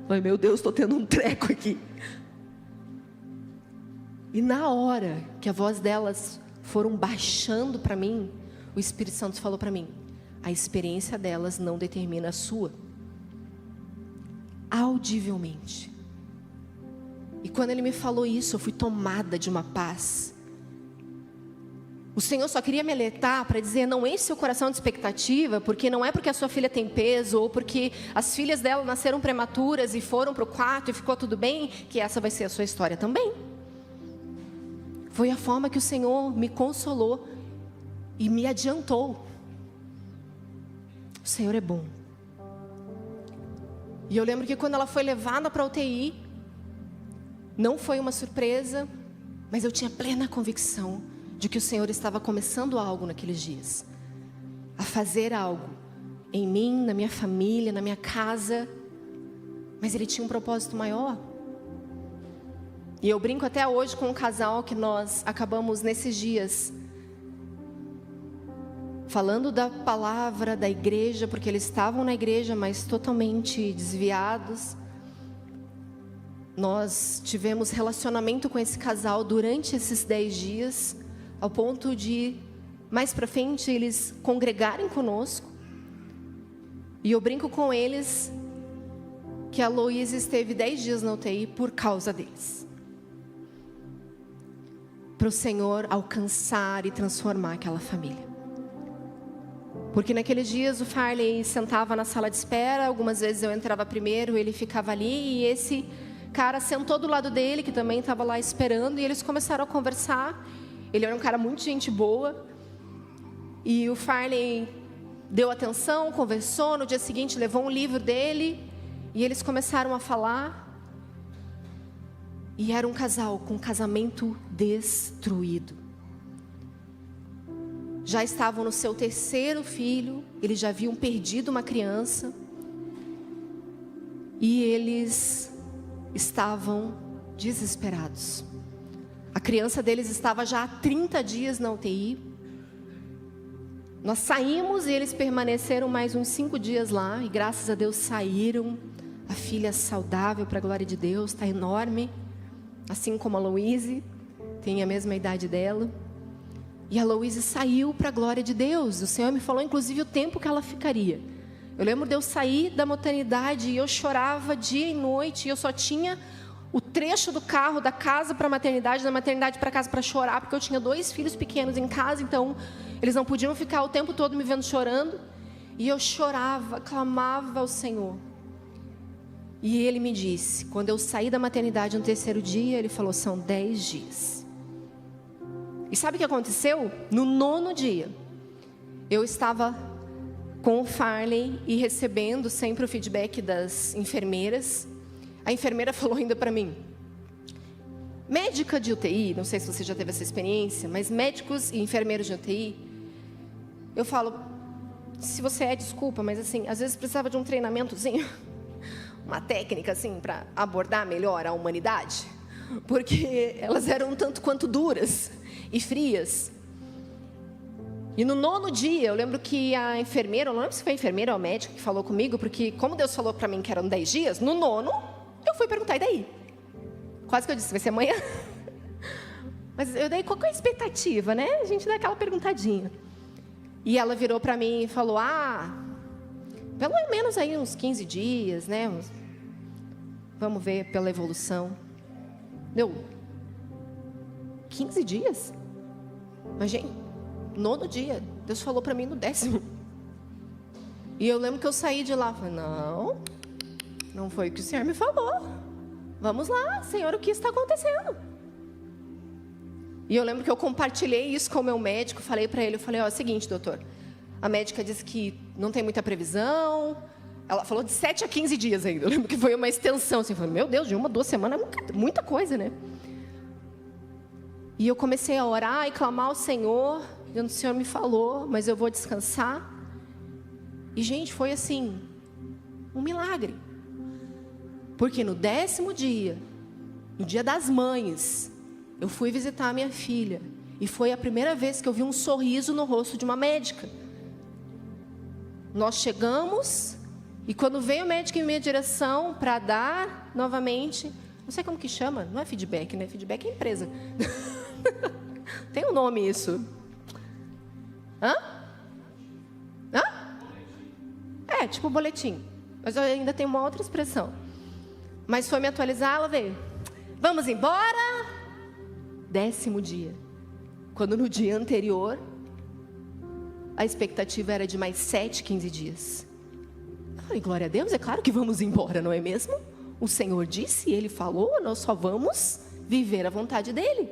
Ai, meu Deus, estou tendo um treco aqui. E na hora que a voz delas foram baixando para mim, o Espírito Santo falou para mim: a experiência delas não determina a sua. Audivelmente. E quando ele me falou isso, eu fui tomada de uma paz. O Senhor só queria me alertar para dizer: não enche seu coração de expectativa, porque não é porque a sua filha tem peso, ou porque as filhas dela nasceram prematuras e foram para o quarto e ficou tudo bem, que essa vai ser a sua história também. Foi a forma que o Senhor me consolou e me adiantou. O Senhor é bom. E eu lembro que quando ela foi levada para a UTI, não foi uma surpresa, mas eu tinha plena convicção de que o Senhor estava começando algo naqueles dias. A fazer algo em mim, na minha família, na minha casa. Mas Ele tinha um propósito maior. E eu brinco até hoje com um casal que nós acabamos nesses dias falando da palavra da igreja, porque eles estavam na igreja, mas totalmente desviados. Nós tivemos relacionamento com esse casal durante esses 10 dias, ao ponto de, mais para frente, eles congregarem conosco. E eu brinco com eles que a Louise esteve 10 dias na UTI por causa deles. para o Senhor alcançar e transformar aquela família. Porque naqueles dias o Farley sentava na sala de espera, algumas vezes eu entrava primeiro, ele ficava ali, e esse cara sentou do lado dele, que também estava lá esperando, e eles começaram a conversar. Ele era um cara muito gente boa, e o Farley deu atenção, conversou. No dia seguinte levou um livro dele, e eles começaram a falar. E era um casal com um casamento destruído. Já estavam no seu terceiro filho, eles já haviam perdido uma criança, e eles estavam desesperados. A criança deles estava já há 30 dias na UTI. Nós saímos e eles permaneceram mais uns 5 dias lá, e graças a Deus saíram. A filha saudável, para a glória de Deus, está enorme, assim como a Louise, tem a mesma idade dela. E a Louise saiu para a glória de Deus. O Senhor me falou inclusive o tempo que ela ficaria. Eu lembro de eu sair da maternidade e eu chorava dia e noite, e eu só tinha o trecho do carro da casa para a maternidade, da maternidade para casa para chorar, porque eu tinha 2 filhos pequenos em casa, então eles não podiam ficar o tempo todo me vendo chorando. E eu chorava, clamava ao Senhor. E Ele me disse, quando eu saí da maternidade no terceiro dia, Ele falou, são 10 dias. E sabe o que aconteceu? No 9º dia, eu estava com o Farley e recebendo sempre o feedback das enfermeiras. A enfermeira falou ainda para mim, médica de UTI, não sei se você já teve essa experiência, mas médicos e enfermeiros de UTI, eu falo, se você desculpa, mas assim, às vezes precisava de um treinamentozinho, uma técnica assim, para abordar melhor a humanidade, porque elas eram um tanto quanto duras e frias. E no 9º dia, eu lembro que a enfermeira, eu não lembro se foi a enfermeira ou a médica que falou comigo, porque como Deus falou para mim que eram 10 dias, no 9º, eu fui perguntar, e daí? Quase que eu disse, vai ser amanhã? Mas eu daí, qual que é a expectativa, né? A gente dá aquela perguntadinha. E ela virou para mim e falou, pelo menos aí uns 15 dias, né? Vamos ver pela evolução. 15 dias? Mas, gente, 9º dia, Deus falou para mim no 10º. E eu lembro que eu saí de lá, falei, não foi o que o Senhor me falou. Vamos lá, Senhor, o que está acontecendo? E eu lembro que eu compartilhei isso com o meu médico, falei para ele, é o seguinte, doutor, a médica disse que não tem muita previsão, ela falou de 7 a 15 dias ainda, eu lembro que foi uma extensão, assim, eu falei, meu Deus, de 1 a 2 semanas é muita coisa, né? E eu comecei a orar e clamar ao Senhor, e o Senhor me falou, mas eu vou descansar. E gente, foi assim, um milagre. Porque no 10º dia, no dia das mães, eu fui visitar a minha filha. E foi a primeira vez que eu vi um sorriso no rosto de uma médica. Nós chegamos, e quando veio o médico em minha direção para dar novamente, não sei como que chama, não é feedback, né? Feedback é empresa. Tem um nome isso. Tipo boletim. Mas eu ainda tenho uma outra expressão. Mas foi me atualizar, ela veio. Vamos embora. 10º dia. Quando no dia anterior, a expectativa era de mais 7, 15 dias. Eu falei, glória a Deus, é claro que vamos embora, não é mesmo? O Senhor disse, Ele falou, nós só vamos viver a vontade dEle.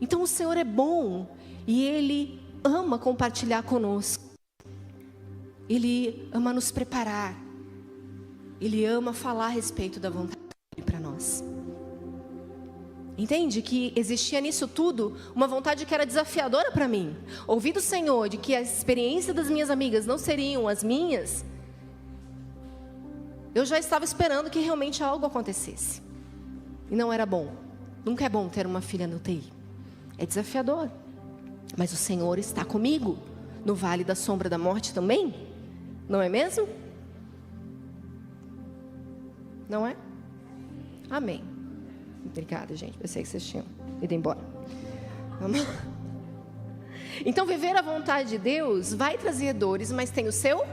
Então o Senhor é bom e Ele ama compartilhar conosco. Ele ama nos preparar. Ele ama falar a respeito da vontade dEle para nós. Entende que existia nisso tudo uma vontade que era desafiadora para mim. Ouvir do Senhor de que a experiência das minhas amigas não seriam as minhas, eu já estava esperando que realmente algo acontecesse. E não era bom. Nunca é bom ter uma filha no UTI. É desafiador. Mas o Senhor está comigo. No vale da sombra da morte também. Não é mesmo? Não é? Amém. Obrigada, gente. Pensei que vocês tinham ido embora. Vamos lá. Então, viver a vontade de Deus vai trazer dores, mas tem o seu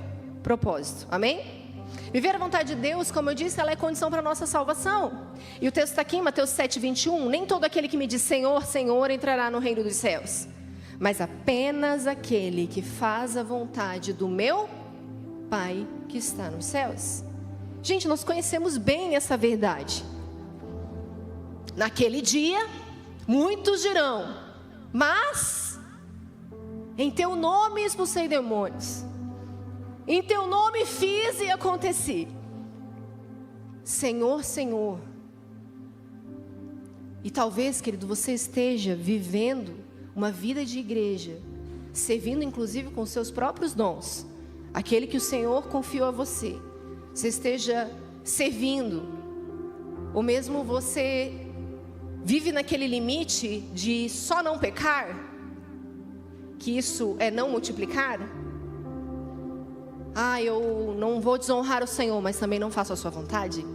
propósito. Amém? Viver a vontade de Deus, como eu disse, ela é condição para a nossa salvação. E o texto está aqui em Mateus 7:21. Nem todo aquele que me diz Senhor, Senhor entrará no reino dos céus, mas apenas aquele que faz a vontade do meu Pai que está nos céus. Gente, nós conhecemos bem essa verdade. Naquele dia, muitos dirão, mas em teu nome expulsei demônios, em teu nome fiz e aconteci. Senhor, Senhor. E talvez, querido, você esteja vivendo uma vida de igreja, servindo inclusive com seus próprios dons, aquele que o Senhor confiou a você. Você esteja servindo, ou mesmo você vive naquele limite de só não pecar, que isso é não multiplicar. Eu não vou desonrar o Senhor, mas também não faço a sua vontade.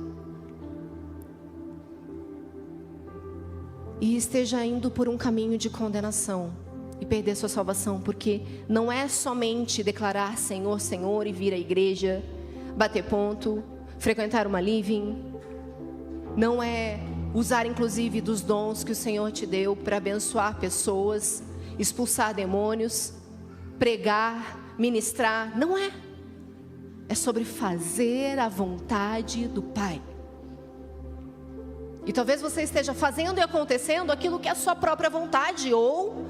E esteja indo por um caminho de condenação e perder sua salvação, porque não é somente declarar Senhor, Senhor e vir à igreja, bater ponto, frequentar uma living. Não é usar inclusive dos dons que o Senhor te deu para abençoar pessoas, expulsar demônios, pregar, ministrar. Não é. É sobre fazer a vontade do Pai. E talvez você esteja fazendo e acontecendo aquilo que é a sua própria vontade, ou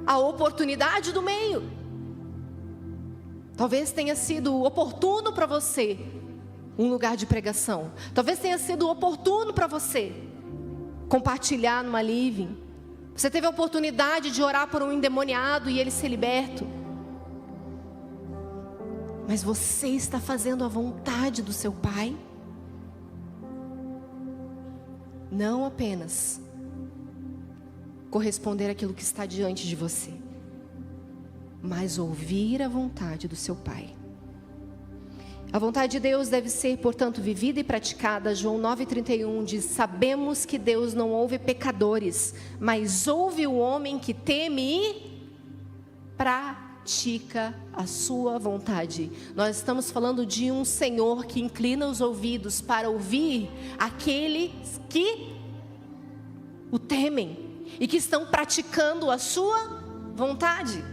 a oportunidade do meio. Talvez tenha sido oportuno para você um lugar de pregação. Talvez tenha sido oportuno para você compartilhar numa living. Você teve a oportunidade de orar por um endemoniado e ele ser liberto. Mas você está fazendo a vontade do seu Pai? Não apenas corresponder àquilo que está diante de você, mas ouvir a vontade do seu Pai. A vontade de Deus deve ser, portanto, vivida e praticada. João 9,31 diz: sabemos que Deus não ouve pecadores, mas ouve o homem que teme e pratica a sua vontade. Nós estamos falando de um Senhor que inclina os ouvidos para ouvir aqueles que o temem e que estão praticando a sua vontade.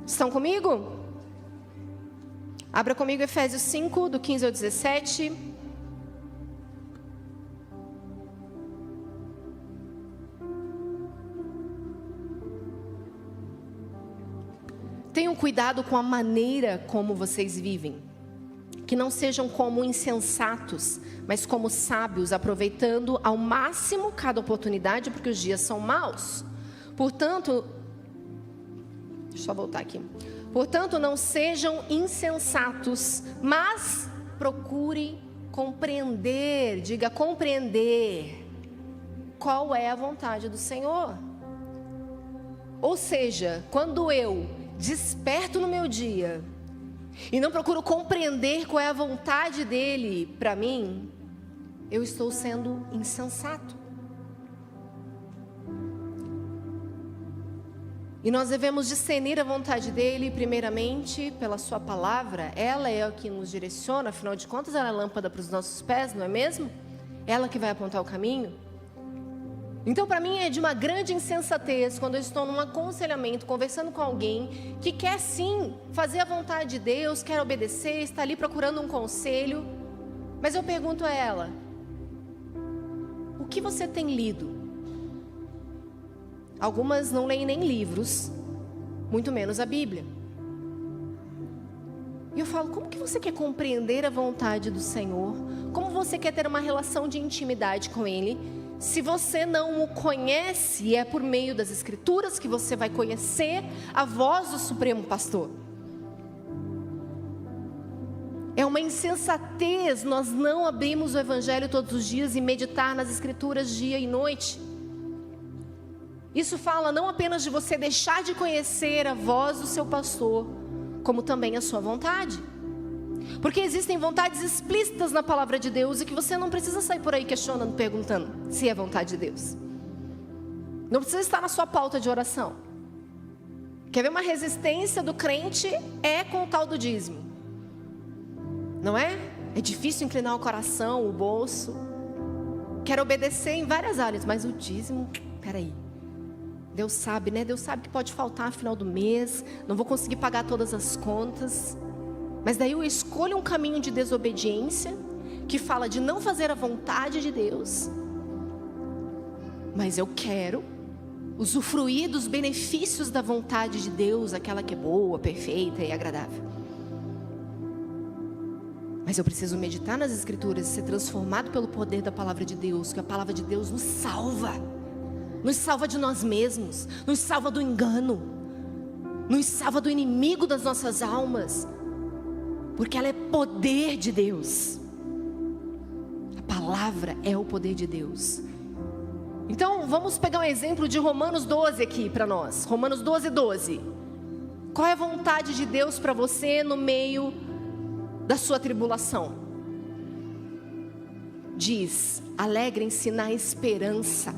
Estão comigo? Abra comigo Efésios 5, do 15 ao 17. Tenham cuidado com a maneira como vocês vivem. Que não sejam como insensatos, mas como sábios, aproveitando ao máximo cada oportunidade, porque os dias são maus. Portanto, deixa eu só voltar aqui. Portanto, não sejam insensatos, mas procurem compreender, diga compreender, qual é a vontade do Senhor. Ou seja, quando eu desperto no meu dia e não procuro compreender qual é a vontade dele para mim, eu estou sendo insensato. E nós devemos discernir a vontade dele, primeiramente, pela sua palavra. Ela é o que nos direciona, afinal de contas, ela é a lâmpada para os nossos pés, não é mesmo? Ela que vai apontar o caminho. Então, para mim, é de uma grande insensatez quando eu estou num aconselhamento, conversando com alguém que quer sim fazer a vontade de Deus, quer obedecer, está ali procurando um conselho, mas eu pergunto a ela: o que você tem lido? Algumas não leem nem livros, muito menos a Bíblia. E eu falo: como que você quer compreender a vontade do Senhor? Como você quer ter uma relação de intimidade com Ele, se você não o conhece? E é por meio das Escrituras que você vai conhecer a voz do Supremo Pastor. É uma insensatez nós não abrirmos o Evangelho todos os dias e meditar nas Escrituras dia e noite. Isso fala não apenas de você deixar de conhecer a voz do seu pastor, como também a sua vontade. Porque existem vontades explícitas na palavra de Deus e que você não precisa sair por aí questionando, perguntando se é vontade de Deus. Não precisa estar na sua pauta de oração. Quer ver uma resistência do crente? É com o tal do dízimo. não é? É difícil inclinar o coração, o bolso. Quero obedecer em várias áreas, mas o dízimo, peraí. Deus sabe, né? Deus sabe que pode faltar no final do mês, não vou conseguir pagar todas as contas. Mas daí eu escolho um caminho de desobediência, que fala de não fazer a vontade de Deus. Mas eu quero usufruir dos benefícios da vontade de Deus, aquela que é boa, perfeita e agradável. Mas eu preciso meditar nas Escrituras e ser transformado pelo poder da palavra de Deus, que a palavra de Deus nos salva de nós mesmos, nos salva do engano, nos salva do inimigo das nossas almas, porque ela é poder de Deus. A palavra é o poder de Deus. Então vamos pegar um exemplo de Romanos 12 aqui para nós. Romanos 12:12. Qual é a vontade de Deus para você no meio da sua tribulação? Diz: alegrem-se na esperança,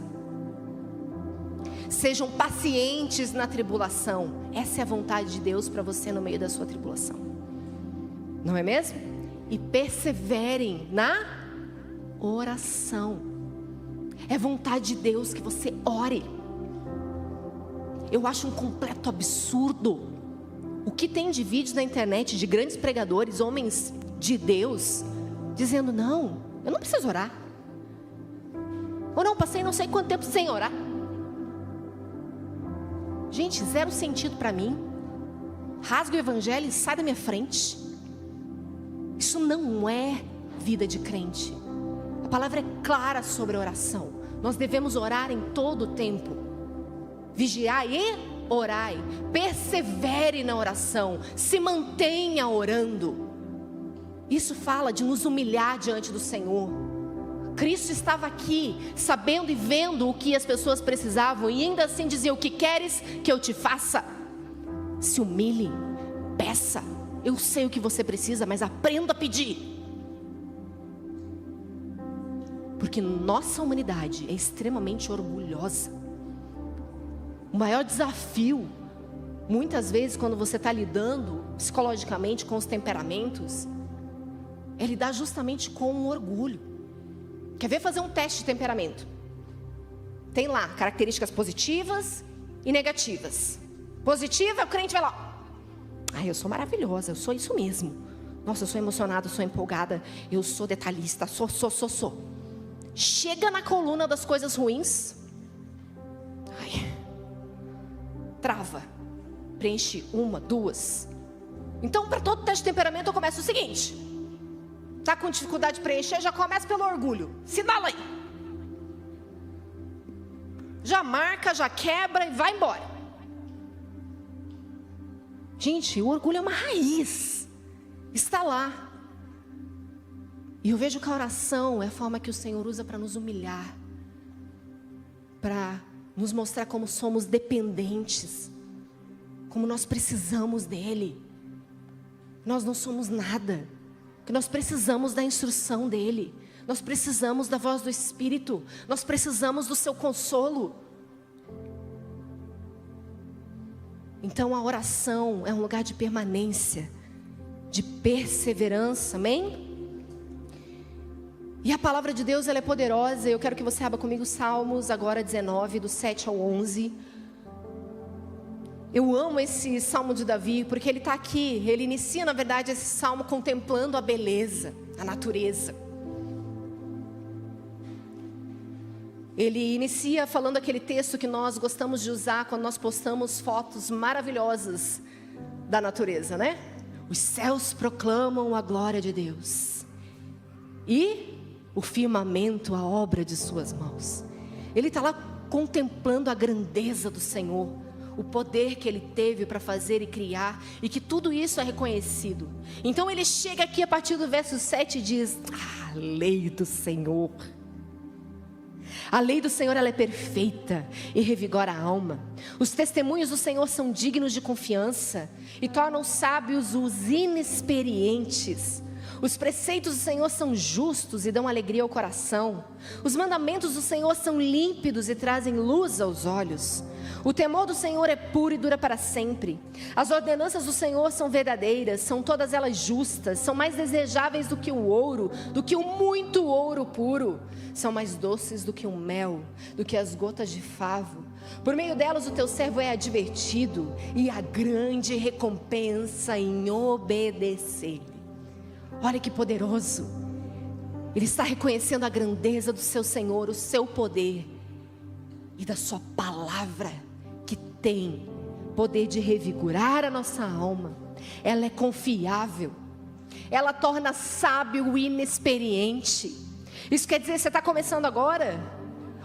sejam pacientes na tribulação. Essa é a vontade de Deus para você no meio da sua tribulação, não é mesmo? E perseverem na oração. É vontade de Deus que você ore. Eu acho um completo absurdo o que tem de vídeos na internet de grandes pregadores, homens de Deus, dizendo: não, eu não preciso orar. Ou não, passei não sei quanto tempo sem orar. Gente, zero sentido para mim. Rasga o evangelho e sai da minha frente. Isso não é vida de crente. A palavra é clara sobre a oração. Nós devemos orar em todo o tempo. Vigiai e orai. Persevere na oração. Se mantenha orando. Isso fala de nos humilhar diante do Senhor. Cristo estava aqui, sabendo e vendo o que as pessoas precisavam, e ainda assim dizia: o que queres que eu te faça? Se humilhe, peça. Eu sei o que você precisa, mas aprenda a pedir. Porque nossa humanidade é extremamente orgulhosa. O maior desafio, muitas vezes, quando você está lidando psicologicamente com os temperamentos, é lidar justamente com o orgulho. Quer ver fazer um teste de temperamento? Tem lá características positivas e negativas. Positiva, o crente vai lá: eu sou maravilhosa, eu sou isso mesmo. Nossa, eu sou emocionada, eu sou empolgada, eu sou detalhista, sou. Chega na coluna das coisas ruins, trava. Preenche uma, duas. Então, para todo teste de temperamento, eu começo o seguinte: está com dificuldade de preencher, já começa pelo orgulho. Sinala aí. Já marca, já quebra e vai embora. Gente, o orgulho é uma raiz. Está lá. E eu vejo que a oração é a forma que o Senhor usa para nos humilhar, para nos mostrar como somos dependentes, como nós precisamos dEle. Nós não somos nada, que nós precisamos da instrução dEle, nós precisamos da voz do Espírito, nós precisamos do seu consolo. Então a oração é um lugar de permanência, de perseverança, amém? E a palavra de Deus, ela é poderosa. Eu quero que você abra comigo Salmos, agora 19, do 7 ao 11. Eu amo esse Salmo de Davi, porque ele está aqui. Ele inicia, na verdade, esse Salmo contemplando a beleza, a natureza. Ele inicia falando aquele texto que nós gostamos de usar quando nós postamos fotos maravilhosas da natureza, né? Os céus proclamam a glória de Deus, e o firmamento, a obra de suas mãos. Ele está lá contemplando a grandeza do Senhor, o poder que Ele teve para fazer e criar, e que tudo isso é reconhecido. Então ele chega aqui a partir do verso 7 e diz: a lei do Senhor. A lei do Senhor, ela é perfeita e revigora a alma. Os testemunhos do Senhor são dignos de confiança e tornam sábios os inexperientes. Os preceitos do Senhor são justos e dão alegria ao coração. Os mandamentos do Senhor são límpidos e trazem luz aos olhos. O temor do Senhor é puro e dura para sempre. As ordenanças do Senhor são verdadeiras, são todas elas justas, são mais desejáveis do que o ouro, do que o muito ouro puro. São mais doces do que o mel, do que as gotas de favo. Por meio delas o teu servo é advertido, e a grande recompensa em obedecer-lhe. Olha que poderoso. Ele está reconhecendo a grandeza do seu Senhor, o seu poder e da sua palavra, que tem poder de revigorar a nossa alma. Ela é confiável, ela torna sábio o inexperiente. Isso quer dizer, você está começando agora?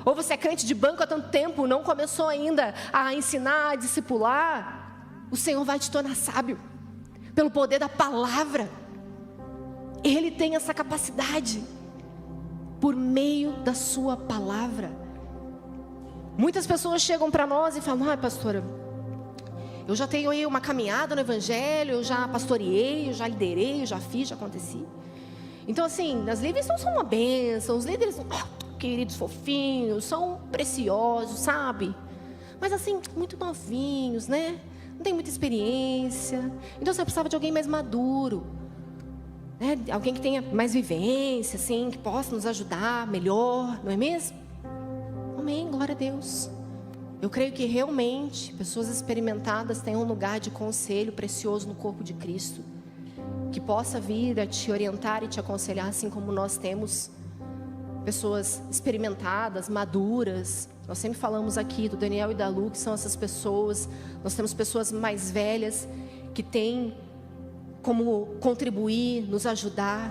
Ou você é crente de banco há tanto tempo, não começou ainda a ensinar, a discipular? O Senhor vai te tornar sábio pelo poder da palavra. Ele tem essa capacidade por meio da sua palavra. Muitas pessoas chegam para nós e falam: pastora, eu já tenho aí uma caminhada no evangelho, eu já pastoreei, eu já liderei, eu já fiz, já aconteci. Então assim, as líderes não são uma bênção, os líderes são queridos, fofinhos, são preciosos, sabe? Mas assim, muito novinhos, né? Não tem muita experiência. Então você precisava de alguém mais maduro, né? Alguém que tenha mais vivência, assim, que possa nos ajudar melhor, não é mesmo? Amém, glória a Deus. Eu creio que realmente pessoas experimentadas têm um lugar de conselho precioso no corpo de Cristo, que possa vir a te orientar e te aconselhar, assim como nós temos pessoas experimentadas, maduras. Nós sempre falamos aqui do Daniel e da Lu, que são essas pessoas. Nós temos pessoas mais velhas que têm como contribuir, nos ajudar.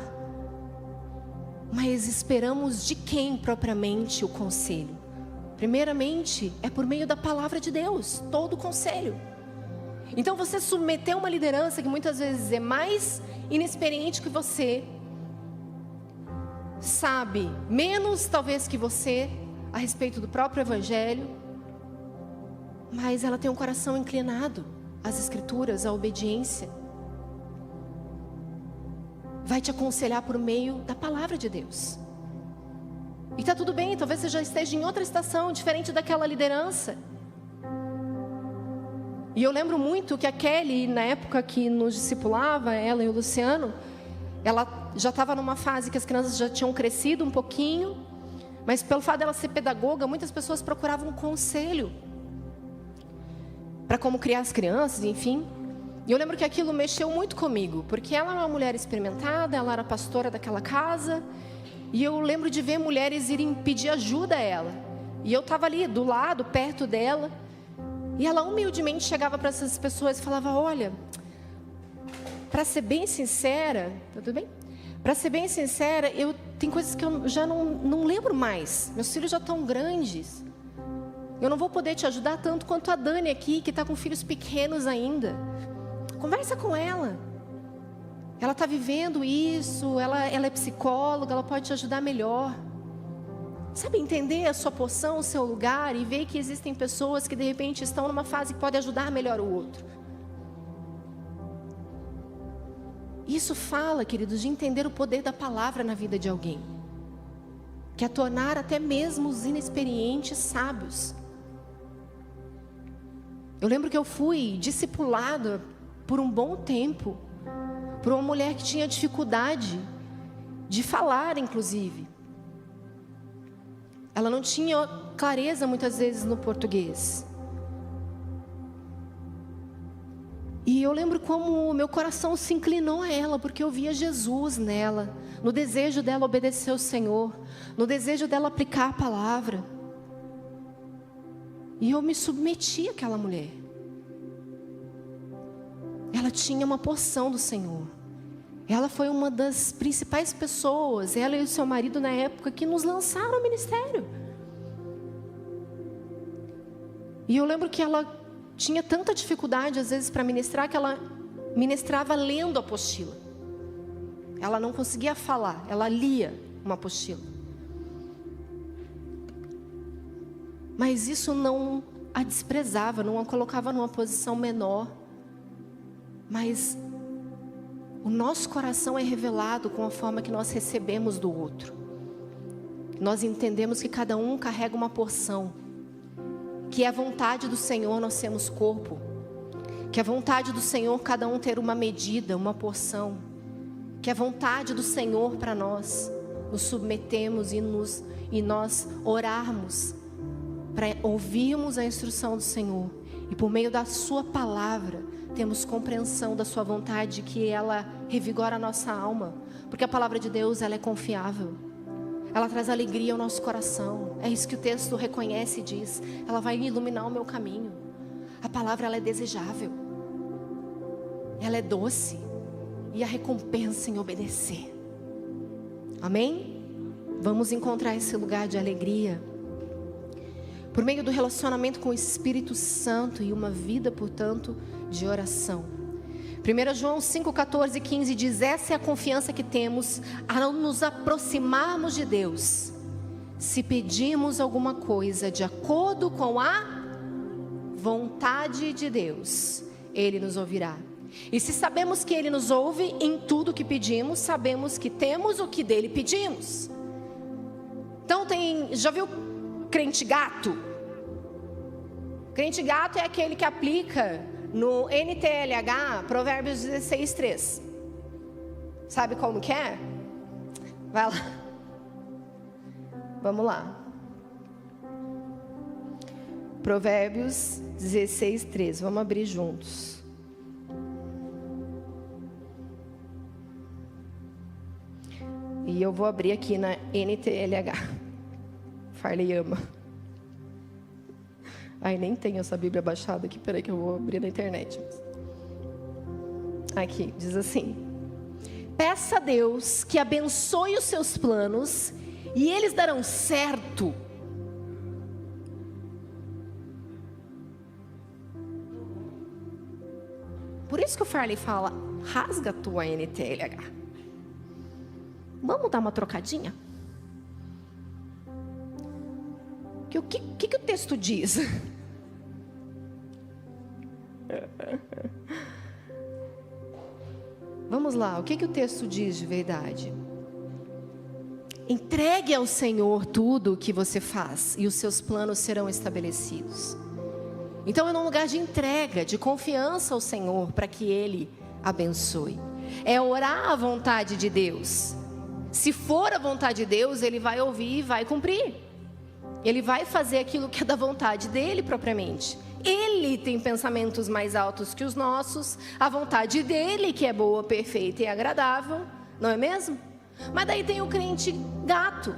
Mas esperamos de quem propriamente o conselho? Primeiramente, é por meio da palavra de Deus, todo o conselho. Então você submeter uma liderança que muitas vezes é mais inexperiente que você, sabe menos talvez que você a respeito do próprio evangelho, mas ela tem um coração inclinado às escrituras, à obediência, vai te aconselhar por meio da palavra de Deus. E está tudo bem, talvez você já esteja em outra estação, diferente daquela liderança. E eu lembro muito que a Kelly, na época que nos discipulava, ela e o Luciano, ela já estava numa fase que as crianças já tinham crescido um pouquinho, mas pelo fato dela ser pedagoga, muitas pessoas procuravam um conselho para como criar as crianças, enfim. E eu lembro que aquilo mexeu muito comigo, porque ela era uma mulher experimentada, ela era pastora daquela casa, e eu lembro de ver mulheres irem pedir ajuda a ela, e eu estava ali do lado, perto dela, e ela humildemente chegava para essas pessoas e falava: olha, para ser bem sincera, tudo bem? Para ser bem sincera, tem coisas que eu já não lembro mais. Meus filhos já estão grandes. Eu não vou poder te ajudar tanto quanto a Dani aqui, que está com filhos pequenos ainda. Conversa com ela. Ela está vivendo isso, ela é psicóloga, ela pode te ajudar melhor. Sabe, entender a sua porção, o seu lugar, e ver que existem pessoas que de repente estão numa fase que pode ajudar melhor o outro. Isso fala, queridos, de entender o poder da palavra na vida de alguém, que é tornar até mesmo os inexperientes sábios. Eu lembro que eu fui discipulada por um bom tempo por uma mulher que tinha dificuldade de falar, inclusive. Ela não tinha clareza muitas vezes no português. E eu lembro como o meu coração se inclinou a ela, porque eu via Jesus nela, no desejo dela obedecer ao Senhor, no desejo dela aplicar a palavra. E eu me submeti àquela mulher. Ela tinha uma porção do Senhor. Ela foi uma das principais pessoas, ela e o seu marido na época, que nos lançaram ao ministério. E eu lembro que ela tinha tanta dificuldade às vezes para ministrar, que ela ministrava lendo a apostila. Ela não conseguia falar, ela lia uma apostila. Mas isso não a desprezava, não a colocava numa posição menor. Mas o nosso coração é revelado com a forma que nós recebemos do outro. Nós entendemos que cada um carrega uma porção, que é a vontade do Senhor nós sermos corpo, que é a vontade do Senhor cada um ter uma medida, uma porção, que é a vontade do Senhor para nós nos submetemos e nós orarmos, para ouvirmos a instrução do Senhor, e por meio da sua palavra temos compreensão da sua vontade, que ela revigora a nossa alma, porque a palavra de Deus, ela é confiável, ela traz alegria ao nosso coração. É isso que o texto reconhece e diz: ela vai iluminar o meu caminho. A palavra, ela é desejável, ela é doce, e a recompensa em obedecer. Amém? Vamos encontrar esse lugar de alegria por meio do relacionamento com o Espírito Santo e uma vida, portanto, de oração. 1 João 5, 14 e 15 diz: essa é a confiança que temos a nos aproximarmos de Deus. Se pedimos alguma coisa de acordo com a vontade de Deus, Ele nos ouvirá. E se sabemos que Ele nos ouve em tudo o que pedimos, sabemos que temos o que dele pedimos. Então já viu crente gato? Crente gato é aquele que aplica no NTLH Provérbios 16, 3. Sabe como que é? Vai lá. Vamos lá. Provérbios 16, 3. Vamos abrir juntos. E eu vou abrir aqui na NTLH. Farley ama. Ai, nem tenho essa Bíblia baixada aqui. Peraí que eu vou abrir na internet. Aqui, diz assim: peça a Deus que abençoe os seus planos e eles darão certo. Por isso que o Farley fala: rasga a tua NTLH. Vamos dar uma trocadinha? O que o texto diz? Vamos lá, o que o texto diz de verdade? Entregue ao Senhor tudo o que você faz e os seus planos serão estabelecidos. Então é num lugar de entrega, de confiança ao Senhor, para que Ele abençoe. É orar a vontade de Deus. Se for a vontade de Deus, Ele vai ouvir e vai cumprir. Ele vai fazer aquilo que é da vontade dEle propriamente. Ele tem pensamentos mais altos que os nossos. A vontade dEle que é boa, perfeita e agradável. Não é mesmo? Mas daí tem o crente gato.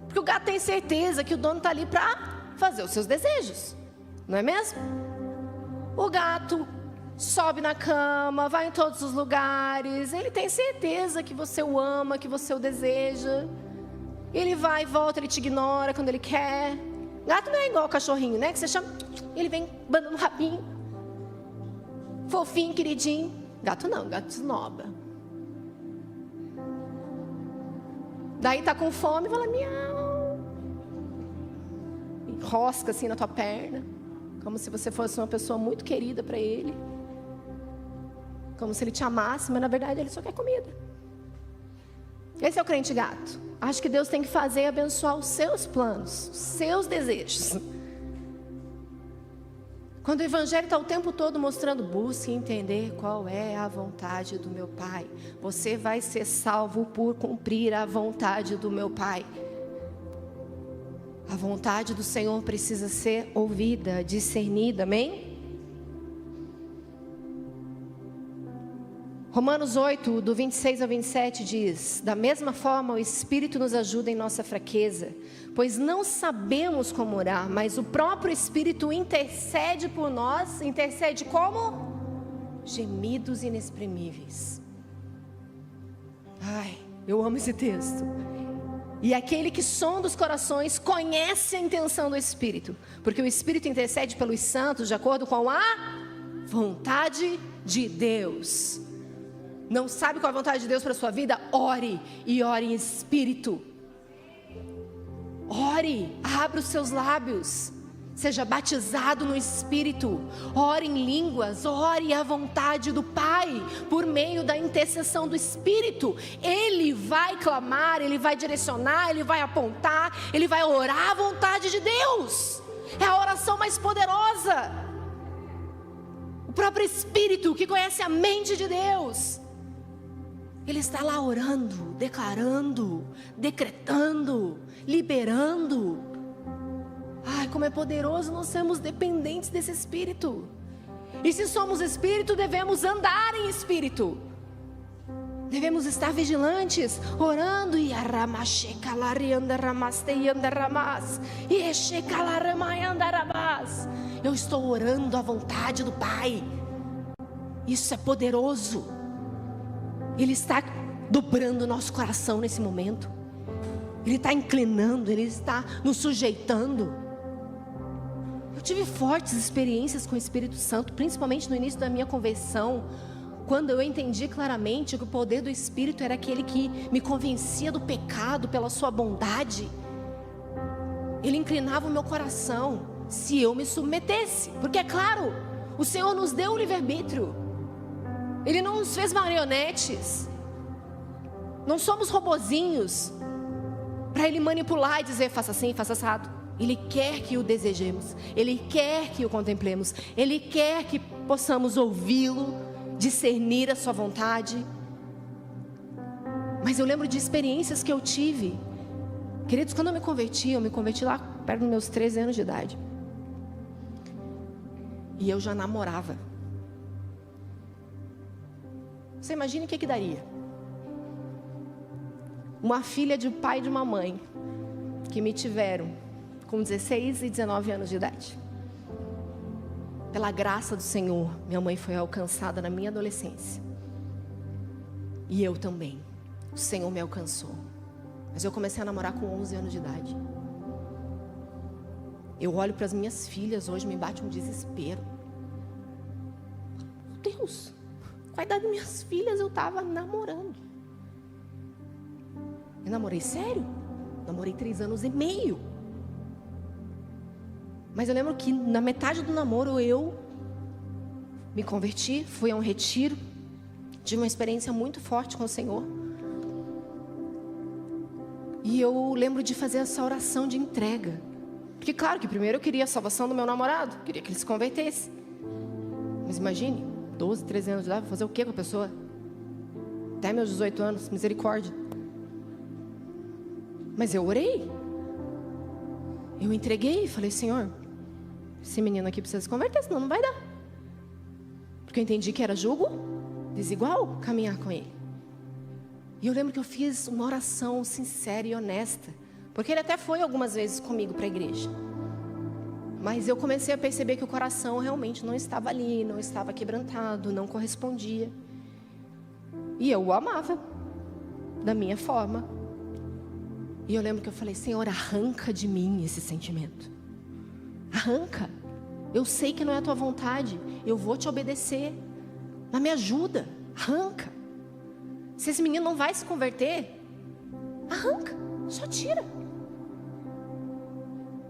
Porque o gato tem certeza que o dono está ali para fazer os seus desejos. Não é mesmo? O gato sobe na cama, vai em todos os lugares. Ele tem certeza que você o ama, que você o deseja. Ele vai e volta, ele te ignora quando ele quer. Gato não é igual cachorrinho, né? Que você chama, ele vem bandando o rabinho. Fofinho, queridinho. Gato não, gato esnoba. Daí tá com fome, fala miau. Enrosca assim na tua perna. Como se você fosse uma pessoa muito querida para ele. Como se ele te amasse, mas na verdade ele só quer comida. Esse é o crente gato. Acho que Deus tem que fazer e abençoar os seus planos, os seus desejos. Quando o Evangelho está o tempo todo mostrando: busque entender qual é a vontade do meu Pai. Você vai ser salvo por cumprir a vontade do meu Pai. A vontade do Senhor precisa ser ouvida, discernida, amém? Romanos 8, do 26 ao 27 diz: da mesma forma o Espírito nos ajuda em nossa fraqueza, pois não sabemos como orar, mas o próprio Espírito intercede por nós. Intercede como? Gemidos inexprimíveis. Ai, eu amo esse texto. E aquele que sonda os corações conhece a intenção do Espírito, porque o Espírito intercede pelos santos de acordo com a vontade de Deus. Não sabe qual é a vontade de Deus para a sua vida? Ore, e ore em espírito. Ore, abra os seus lábios. Seja batizado no Espírito, ore em línguas, ore à vontade do Pai, por meio da intercessão do Espírito. Ele vai clamar, Ele vai direcionar, Ele vai apontar, Ele vai orar à vontade de Deus. É a oração mais poderosa. O próprio Espírito que conhece a mente de Deus, Ele está lá orando, declarando, decretando, liberando. Ai, como é poderoso nós sermos dependentes desse Espírito. E se somos Espírito, devemos andar em Espírito. Devemos estar vigilantes, orando. Eu estou orando a vontade do Pai. Isso é poderoso. Ele está dobrando o nosso coração nesse momento. Ele está inclinando, Ele está nos sujeitando. Eu tive fortes experiências com o Espírito Santo, principalmente no início da minha conversão, quando eu entendi claramente que o poder do Espírito era aquele que me convencia do pecado pela sua bondade. Ele inclinava o meu coração se eu me submetesse, porque é claro, o Senhor nos deu o livre-arbítrio. Ele não nos fez marionetes. Não somos robozinhos para Ele manipular e dizer faça assim, faça assado. Ele quer que o desejemos, Ele quer que o contemplemos, Ele quer que possamos ouvi-lo, discernir a sua vontade. Mas eu lembro de experiências que eu tive. Queridos, quando eu me converti lá perto dos meus 13 anos de idade. E eu já namorava. Você imagina o que daria? Uma filha de um pai e de uma mãe que me tiveram com 16 e 19 anos de idade. Pela graça do Senhor, minha mãe foi alcançada na minha adolescência. E eu também. O Senhor me alcançou. Mas eu comecei a namorar com 11 anos de idade. Eu olho para as minhas filhas hoje, me bate um desespero. Meu Deus, com a idade das minhas filhas eu estava namorando. Eu namorei sério? Namorei 3 anos e meio. Mas eu lembro que na metade do namoro eu me converti, fui a um retiro, tive uma experiência muito forte com o Senhor. E eu lembro de fazer essa oração de entrega. Porque claro que primeiro eu queria a salvação do meu namorado, queria que ele se convertesse. Mas imagine, 12, 13 anos de idade, vou fazer o que com a pessoa? Até meus 18 anos, misericórdia. Mas eu orei. Eu entreguei e falei, Senhor, esse menino aqui precisa se converter, senão não vai dar. Porque eu entendi que era jugo desigual caminhar com ele. E eu lembro que eu fiz uma oração sincera e honesta. Porque ele até foi algumas vezes comigo para a igreja. Mas eu comecei a perceber que o coração realmente não estava ali, não estava quebrantado, não correspondia. E eu o amava, da minha forma. E eu lembro que eu falei, Senhor, arranca de mim esse sentimento. Arranca. Eu sei que não é a tua vontade. Eu vou te obedecer. Mas me ajuda. Arranca. Se esse menino não vai se converter, arranca. Só tira.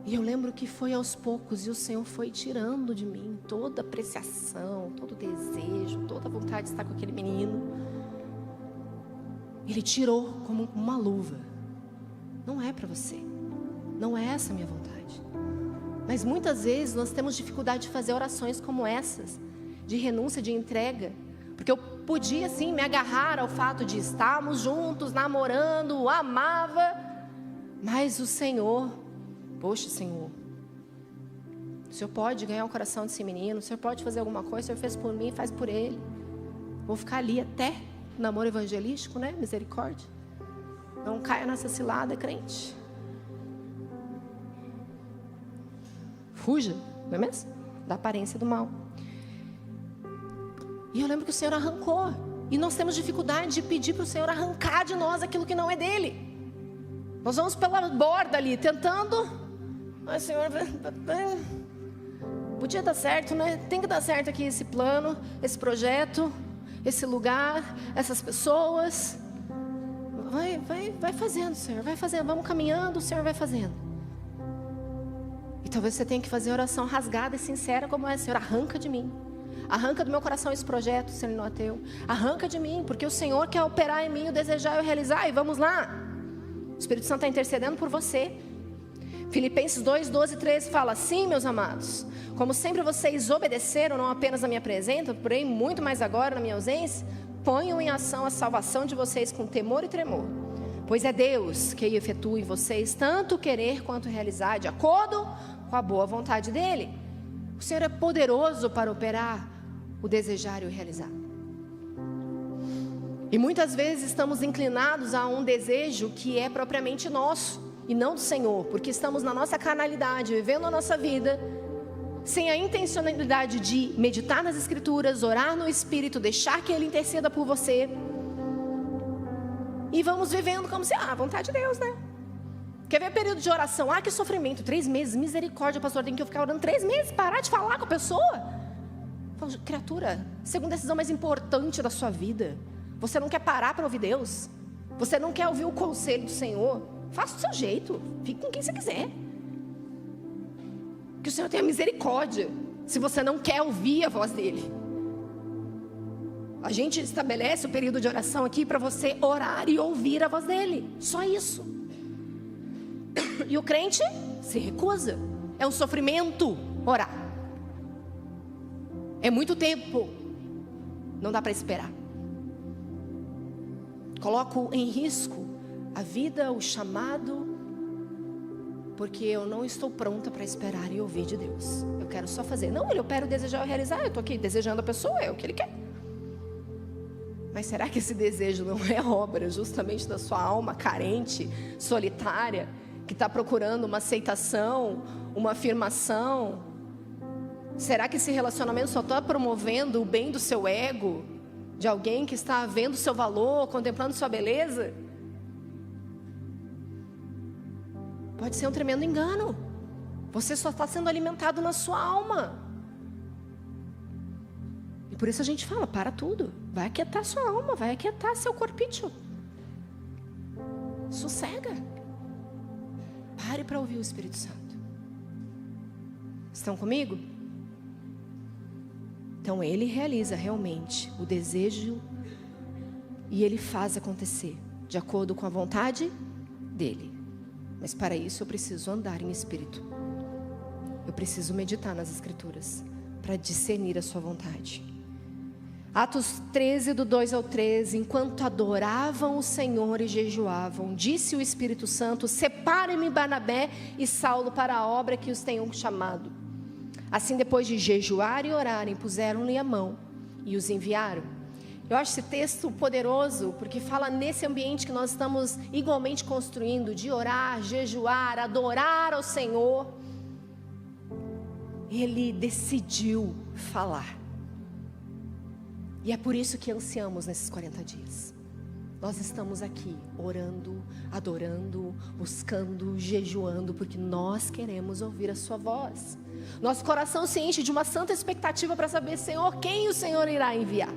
E eu lembro que foi aos poucos. E o Senhor foi tirando de mim toda apreciação, todo desejo, toda vontade de estar com aquele menino. Ele tirou como uma luva. Não é para você. Não é essa a minha vontade. Mas muitas vezes nós temos dificuldade de fazer orações como essas, de renúncia, de entrega. Porque eu podia sim me agarrar ao fato de estarmos juntos, namorando, o amava. Mas o Senhor, poxa Senhor, o Senhor pode ganhar o coração desse menino, o Senhor pode fazer alguma coisa, o Senhor fez por mim, faz por ele. Vou ficar ali até o namoro evangelístico, né? Misericórdia. Não caia nessa cilada, crente. Fuja, não é mesmo? Da aparência do mal. E eu lembro que o Senhor arrancou. E nós temos dificuldade de pedir para o Senhor arrancar de nós aquilo que não é dele. Nós vamos pela borda ali, tentando. Ai, Senhor, podia dar certo, né? Tem que dar certo aqui esse plano, esse projeto, esse lugar, essas pessoas. Vai fazendo, Senhor, vai fazendo. Vamos caminhando, o Senhor vai fazendo. E talvez você tenha que fazer oração rasgada e sincera como é: Senhor, arranca de mim. Arranca do meu coração esse projeto, se ele não é teu. Arranca de mim, porque o Senhor quer operar em mim, o desejar e o realizar. E vamos lá. O Espírito Santo está intercedendo por você. Filipenses 2, 12 e 13 fala: sim, meus amados, como sempre vocês obedeceram, não apenas na minha presença, porém muito mais agora na minha ausência, ponham em ação a salvação de vocês com temor e tremor. Pois é Deus que efetua em vocês tanto querer quanto realizar, de acordo com a boa vontade dEle. O Senhor é poderoso para operar o desejar e o realizar. E muitas vezes estamos inclinados a um desejo que é propriamente nosso e não do Senhor, porque estamos na nossa carnalidade, vivendo a nossa vida sem a intencionalidade de meditar nas Escrituras, orar no Espírito, deixar que Ele interceda por você. E vamos vivendo como se, a vontade de Deus, né? Quer ver período de oração? Que sofrimento, 3 meses, misericórdia, pastor, tem que eu ficar orando 3 meses, parar de falar com a pessoa? Falo, criatura, segunda decisão mais importante da sua vida, você não quer parar para ouvir Deus? Você não quer ouvir o conselho do Senhor? Faça do seu jeito, fique com quem você quiser. Que o Senhor tenha misericórdia, se você não quer ouvir a voz dEle. A gente estabelece o período de oração aqui para você orar e ouvir a voz dEle, só isso. E o crente se recusa, é um sofrimento orar. É muito tempo, não dá para esperar. Coloco em risco a vida, o chamado, porque eu não estou pronta para esperar e ouvir de Deus. Eu quero só fazer. Não, Ele opera o desejar e realizar. Eu estou aqui desejando a pessoa, é o que Ele quer. Mas será que esse desejo não é obra justamente da sua alma carente, solitária, que está procurando uma aceitação, uma afirmação? Será que esse relacionamento só está promovendo o bem do seu ego, de alguém que está vendo o seu valor, contemplando sua beleza? Pode ser um tremendo engano. Você só está sendo alimentado na sua alma. E por isso a gente fala, para tudo. Vai aquietar sua alma, vai aquietar seu corpício. Sossega. Pare para ouvir o Espírito Santo. Estão comigo? Então Ele realiza realmente o desejo e Ele faz acontecer de acordo com a vontade dEle. Mas para isso eu preciso andar em espírito. Eu preciso meditar nas Escrituras para discernir a sua vontade. Atos 13, do 2 ao 13. Enquanto adoravam o Senhor e jejuavam, disse o Espírito Santo: separem-me Barnabé e Saulo para a obra que os tenham chamado. Assim, depois de jejuar e orarem, puseram-lhe a mão e os enviaram. Eu acho esse texto poderoso, porque fala nesse ambiente que nós estamos igualmente construindo, de orar, jejuar, adorar ao Senhor. Ele decidiu falar. E é por isso que ansiamos nesses 40 dias. Nós estamos aqui orando, adorando, buscando, jejuando, porque nós queremos ouvir a sua voz. Nosso coração se enche de uma santa expectativa para saber, Senhor, quem o Senhor irá enviar.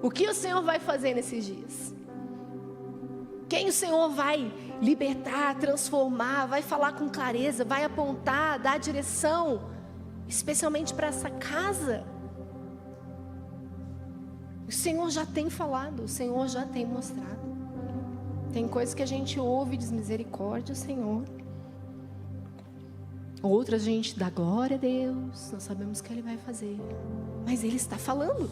O que o Senhor vai fazer nesses dias? Quem o Senhor vai libertar, transformar, vai falar com clareza, vai apontar, dar direção, especialmente para essa casa. O Senhor já tem falado, o Senhor já tem mostrado. Tem coisas que a gente ouve e diz misericórdia, Senhor. Outras a gente dá glória a Deus, nós sabemos o que Ele vai fazer. Mas Ele está falando.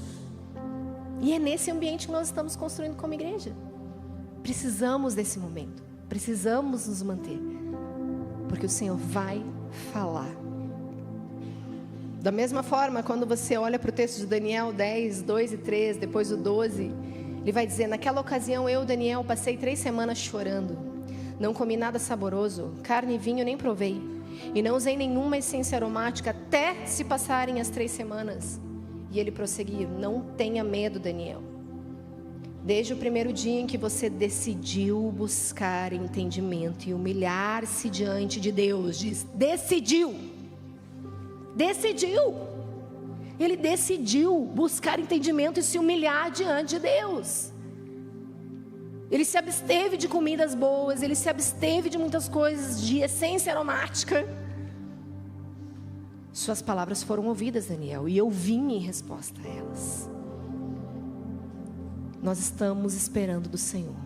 E é nesse ambiente que nós estamos construindo como igreja. Precisamos desse momento. Precisamos nos manter. Porque o Senhor vai falar. Da mesma forma, quando você olha para o texto de Daniel 10, 2 e 3, depois do 12, ele vai dizer: naquela ocasião eu, Daniel, passei 3 semanas chorando. Não comi nada saboroso, carne e vinho nem provei. E não usei nenhuma essência aromática até se passarem as 3 semanas. E ele prosseguiu: não tenha medo, Daniel. Desde o primeiro dia em que você decidiu buscar entendimento e humilhar-se diante de Deus, diz, decidiu. Ele decidiu buscar entendimento e se humilhar diante de Deus. Ele se absteve de comidas boas, ele se absteve de muitas coisas, de essência aromática. Suas palavras foram ouvidas, Daniel, e eu vim em resposta a elas. Nós estamos esperando do Senhor.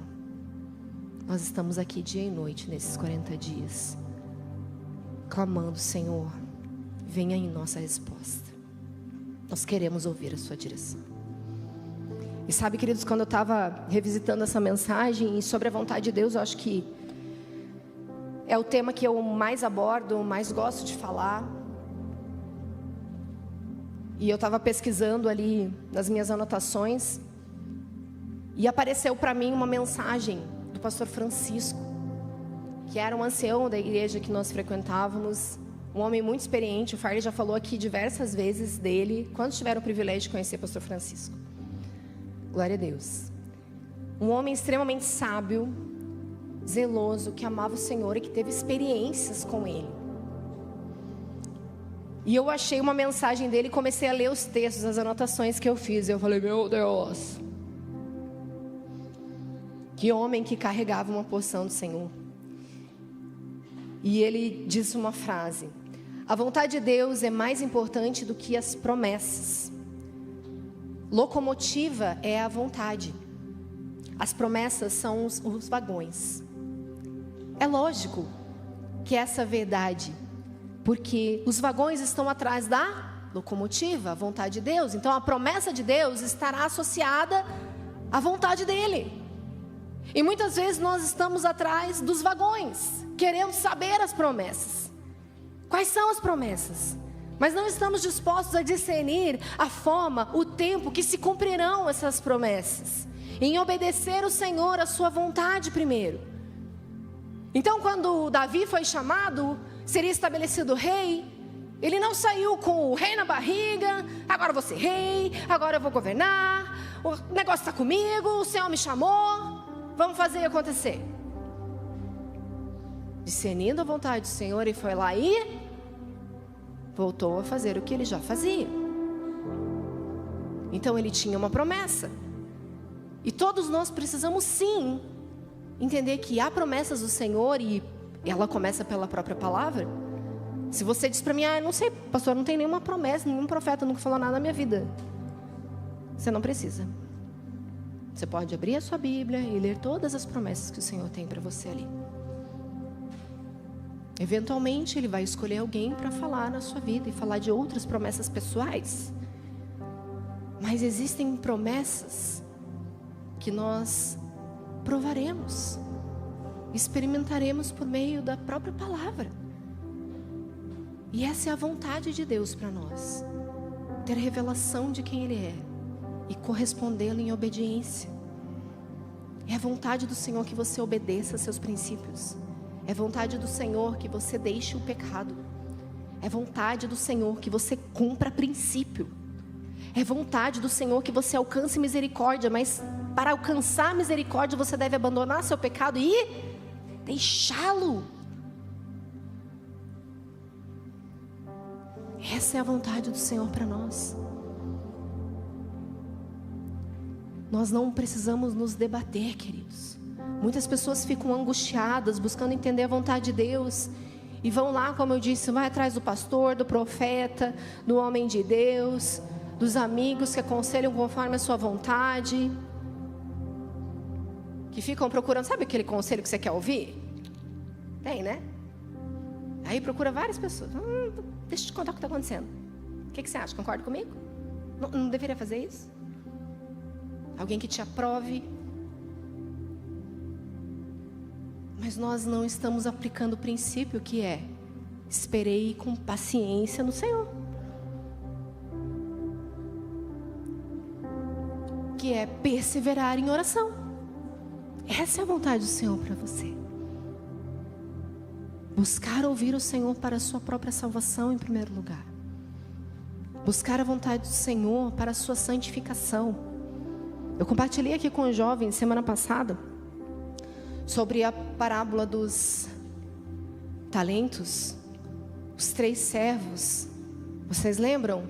Nós estamos aqui dia e noite nesses 40 dias, clamando: Senhor, venha em nossa resposta. Nós queremos ouvir a sua direção. E sabe, queridos, quando eu estava revisitando essa mensagem e sobre a vontade de Deus, eu acho que é o tema que eu mais abordo, mais gosto de falar. E eu estava pesquisando ali nas minhas anotações, e apareceu para mim uma mensagem do pastor Francisco, que era um ancião da igreja que nós frequentávamos, um homem muito experiente. O Farley já falou aqui diversas vezes dele, quando tiveram o privilégio de conhecer o pastor Francisco. Glória a Deus. Um homem extremamente sábio, zeloso, que amava o Senhor e que teve experiências com Ele. E eu achei uma mensagem dele e comecei a ler os textos, as anotações que eu fiz. Eu falei: meu Deus, que homem que carregava uma porção do Senhor. E ele disse uma frase: a vontade de Deus é mais importante do que as promessas. Locomotiva é a vontade. As promessas são os vagões. É lógico que essa é a verdade, porque os vagões estão atrás da locomotiva, a vontade de Deus. Então a promessa de Deus estará associada à vontade dele. E muitas vezes nós estamos atrás dos vagões, querendo saber as promessas. Quais são as promessas? Mas não estamos dispostos a discernir a forma, o tempo que se cumprirão essas promessas, em obedecer o Senhor, a sua vontade primeiro. Então, quando Davi foi chamado, seria estabelecido rei, ele não saiu com o rei na barriga: agora eu vou ser rei, agora eu vou governar, o negócio está comigo, o Senhor me chamou, vamos fazer acontecer. Discernindo a vontade do Senhor, ele foi lá e voltou a fazer o que ele já fazia. Então ele tinha uma promessa. E todos nós precisamos sim entender que há promessas do Senhor, e ela começa pela própria palavra. Se você diz para mim: não sei, pastor, não tem nenhuma promessa, nenhum profeta nunca falou nada na minha vida, você não precisa. Você pode abrir a sua Bíblia e ler todas as promessas que o Senhor tem para você ali. Eventualmente Ele vai escolher alguém para falar na sua vida e falar de outras promessas pessoais. Mas existem promessas que nós provaremos, experimentaremos por meio da própria palavra. E essa é a vontade de Deus para nós: ter revelação de quem Ele é e correspondê-lo em obediência. É a vontade do Senhor que você obedeça a seus princípios. É vontade do Senhor que você deixe o pecado. É vontade do Senhor que você cumpra princípio. É vontade do Senhor que você alcance misericórdia. Mas para alcançar misericórdia, você deve abandonar seu pecado e deixá-lo. Essa é a vontade do Senhor para nós. Nós não precisamos nos debater, queridos. Muitas pessoas ficam angustiadas, buscando entender a vontade de Deus, e vão lá, como eu disse, vai atrás do pastor, do profeta, do homem de Deus, dos amigos que aconselham conforme a sua vontade, que ficam procurando, sabe aquele conselho que você quer ouvir? Tem, né? Aí procura várias pessoas. Deixa eu te contar o que está acontecendo. O que você acha? Concorda comigo? Não deveria fazer isso? Alguém que te aprove. Mas nós não estamos aplicando o princípio que é: esperei com paciência no Senhor, que é perseverar em oração. Essa é a vontade do Senhor para você. Buscar ouvir o Senhor para a sua própria salvação em primeiro lugar. Buscar a vontade do Senhor para a sua santificação. Eu compartilhei aqui com os jovens semana passada sobre a parábola dos talentos, os 3 servos. Vocês lembram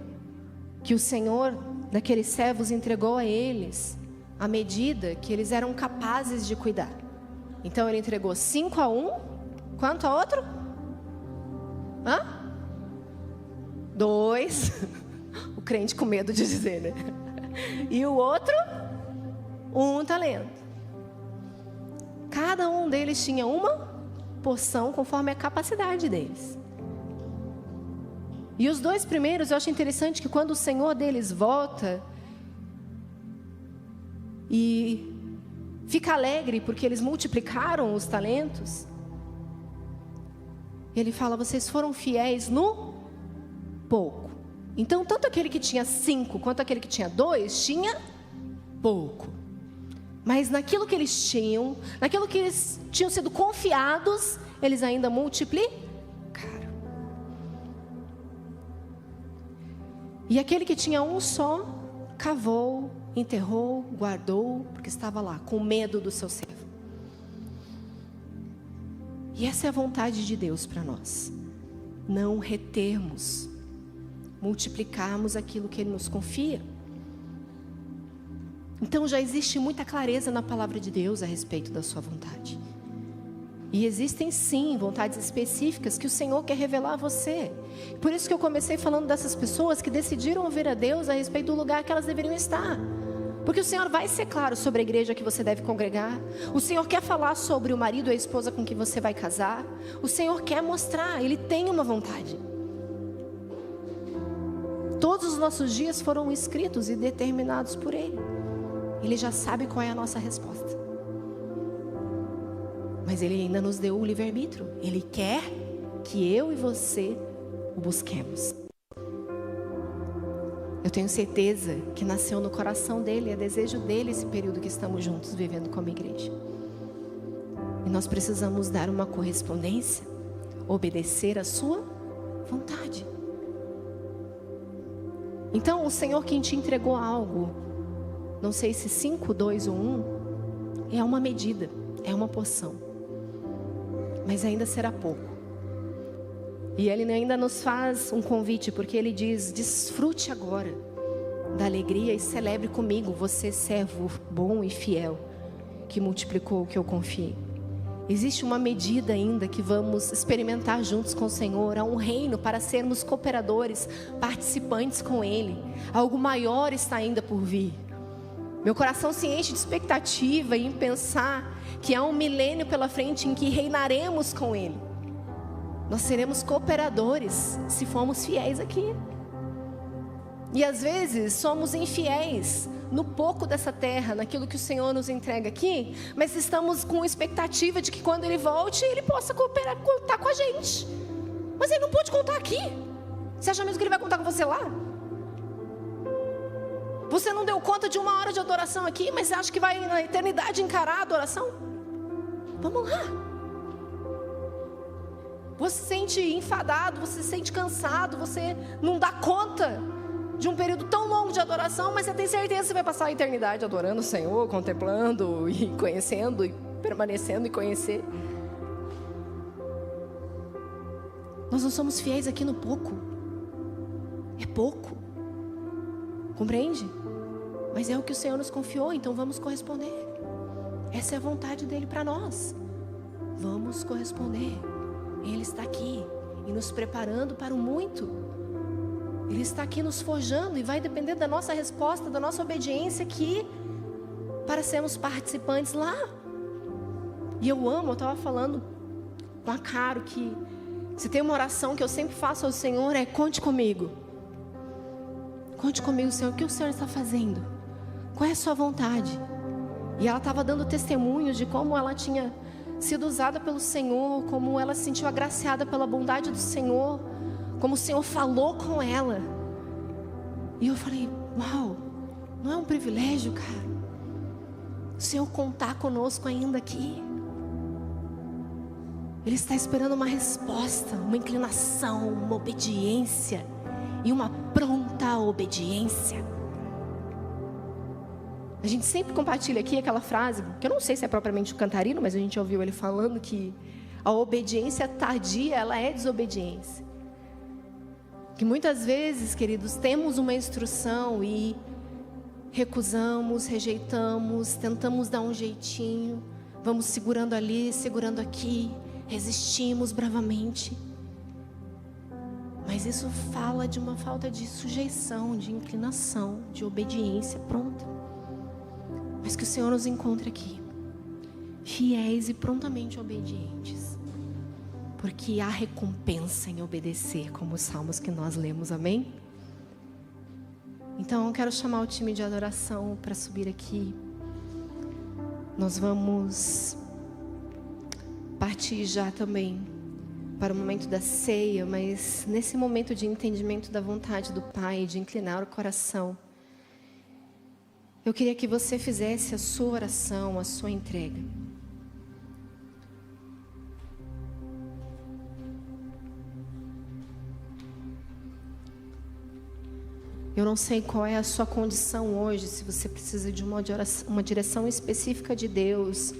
que o Senhor daqueles servos entregou a eles a medida que eles eram capazes de cuidar. Então ele entregou 5 a um. Quanto a outro? 2 2, o crente com medo de dizer, né? E o outro, 1 talento. Cada um deles tinha uma porção conforme a capacidade deles. E os 2 primeiros, eu acho interessante que quando o Senhor deles volta e fica alegre porque eles multiplicaram os talentos, ele fala: vocês foram fiéis no pouco. Então, tanto aquele que tinha 5 quanto aquele que tinha 2 tinha pouco. Mas naquilo que eles tinham, naquilo que eles tinham sido confiados, eles ainda multiplicaram. E aquele que tinha um só, cavou, enterrou, guardou, porque estava lá, com medo do seu servo. E essa é a vontade de Deus para nós. Não retermos, multiplicarmos aquilo que Ele nos confia. Então já existe muita clareza na palavra de Deus a respeito da sua vontade. E existem sim vontades específicas que o Senhor quer revelar a você. Por isso que eu comecei falando dessas pessoas que decidiram ouvir a Deus a respeito do lugar que elas deveriam estar. Porque o Senhor vai ser claro sobre a igreja que você deve congregar. O Senhor quer falar sobre o marido ou a esposa com quem você vai casar. O Senhor quer mostrar, Ele tem uma vontade. Todos os nossos dias foram escritos e determinados por Ele. Ele já sabe qual é a nossa resposta. Mas Ele ainda nos deu o livre-arbítrio. Ele quer que eu e você o busquemos. Eu tenho certeza que nasceu no coração dele, é desejo dele esse período que estamos juntos vivendo como igreja. E nós precisamos dar uma correspondência, obedecer a sua vontade. Então o Senhor, quem te entregou algo, não sei se 5, 2 ou 1, é uma medida, é uma porção. Mas ainda será pouco. E Ele ainda nos faz um convite, porque Ele diz: desfrute agora da alegria e celebre comigo, você servo bom e fiel, que multiplicou o que eu confiei. Existe uma medida ainda que vamos experimentar juntos com o Senhor. Há um reino para sermos cooperadores, participantes com Ele. Algo maior está ainda por vir. Meu coração se enche de expectativa em pensar que há um milênio pela frente em que reinaremos com Ele. Nós seremos cooperadores se formos fiéis aqui. E às vezes somos infiéis no pouco dessa terra, naquilo que o Senhor nos entrega aqui, mas estamos com expectativa de que quando Ele volte, Ele possa cooperar, contar com a gente. Mas Ele não pode contar aqui. Você acha mesmo que Ele vai contar com você lá? Você não deu conta de 1 hora de adoração aqui, mas acha que vai na eternidade encarar a adoração? Vamos lá. Você se sente enfadado, você se sente cansado, você não dá conta de um período tão longo de adoração, mas você tem certeza que você vai passar a eternidade adorando o Senhor, contemplando e conhecendo, e permanecendo e conhecer. Nós não somos fiéis aqui no pouco. É pouco. Compreende? Mas é o que o Senhor nos confiou, então vamos corresponder. Essa é a vontade dEle para nós. Vamos corresponder. Ele está aqui e nos preparando para o muito. Ele está aqui nos forjando e vai depender da nossa resposta, da nossa obediência aqui, para sermos participantes lá. E eu amo, eu estava falando com a Caro que se tem uma oração que eu sempre faço ao Senhor é: conte comigo. Conte comigo, Senhor, o que o Senhor está fazendo? Qual é a sua vontade? E ela estava dando testemunho de como ela tinha sido usada pelo Senhor, como ela se sentiu agraciada pela bondade do Senhor, como o Senhor falou com ela. E eu falei: uau, não é um privilégio, cara, o Senhor contar conosco ainda aqui? Ele está esperando uma resposta, uma inclinação, uma obediência e uma pronta obediência. A gente sempre compartilha aqui aquela frase, que eu não sei se é propriamente o Cantarino, mas a gente ouviu ele falando que a obediência tardia, ela é desobediência. Que muitas vezes, queridos, temos uma instrução e recusamos, rejeitamos, tentamos dar um jeitinho, vamos segurando ali, segurando aqui, resistimos bravamente. Mas isso fala de uma falta de sujeição, de inclinação, de obediência pronta. Mas que o Senhor nos encontre aqui, fiéis e prontamente obedientes, porque há recompensa em obedecer, como os salmos que nós lemos, amém? Então eu quero chamar o time de adoração para subir aqui. Nós vamos partir já também para o momento da ceia, mas nesse momento de entendimento da vontade do Pai, de inclinar o coração, eu queria que você fizesse a sua oração, a sua entrega. Eu não sei qual é a sua condição hoje, se você precisa de uma direção específica de Deus,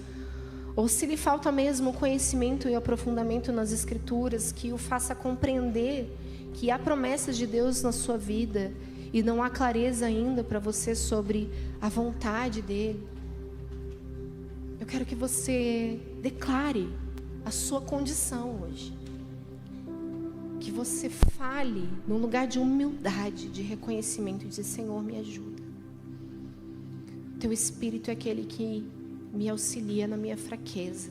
ou se lhe falta mesmo conhecimento e aprofundamento nas Escrituras, que o faça compreender que há promessas de Deus na sua vida, e não há clareza ainda para você sobre a vontade dEle. Eu quero que você declare a sua condição hoje. Que você fale num lugar de humildade, de reconhecimento, e dizer: Senhor, me ajuda. Teu Espírito é aquele que me auxilia na minha fraqueza.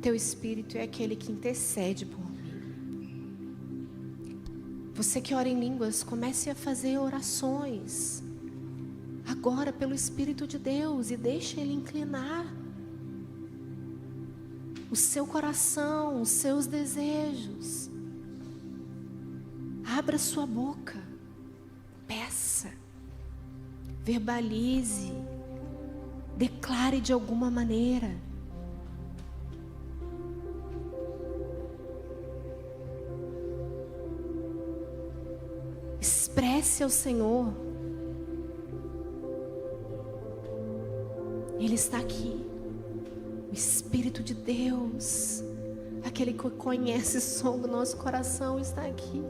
Teu Espírito é aquele que intercede por mim. Você que ora em línguas, comece a fazer orações agora pelo Espírito de Deus e deixe Ele inclinar o seu coração, os seus desejos. Abra sua boca, peça, verbalize, declare de alguma maneira. Expresse ao Senhor. Ele está aqui. O Espírito de Deus, aquele que conhece o som do nosso coração, está aqui.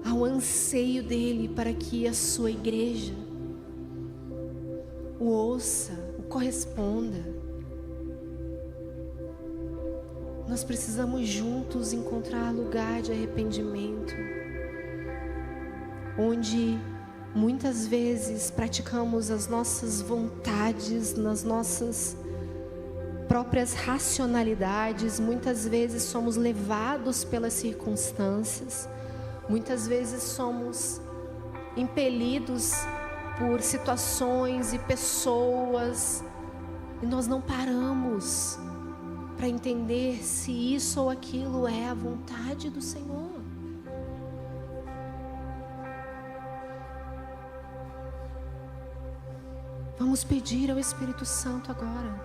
Há um anseio dele para que a sua igreja o ouça, o corresponda. Nós precisamos juntos encontrar lugar de arrependimento, onde muitas vezes praticamos as nossas vontades, nas nossas próprias racionalidades. Muitas vezes somos levados pelas circunstâncias. Muitas vezes somos impelidos por situações e pessoas, e nós não paramos para entender se isso ou aquilo é a vontade do Senhor. Vamos pedir ao Espírito Santo agora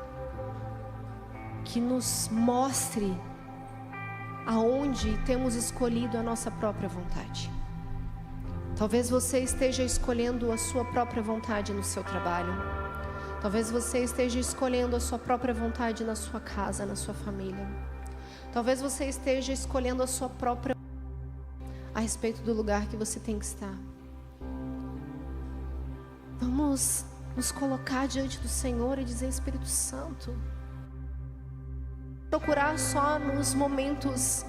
que nos mostre aonde temos escolhido a nossa própria vontade. Talvez você esteja escolhendo a sua própria vontade no seu trabalho. Talvez você esteja escolhendo a sua própria vontade na sua casa, na sua família. Talvez você esteja escolhendo a sua própria a respeito do lugar que você tem que estar. Vamos nos colocar diante do Senhor e dizer: Espírito Santo, procurar só nos momentos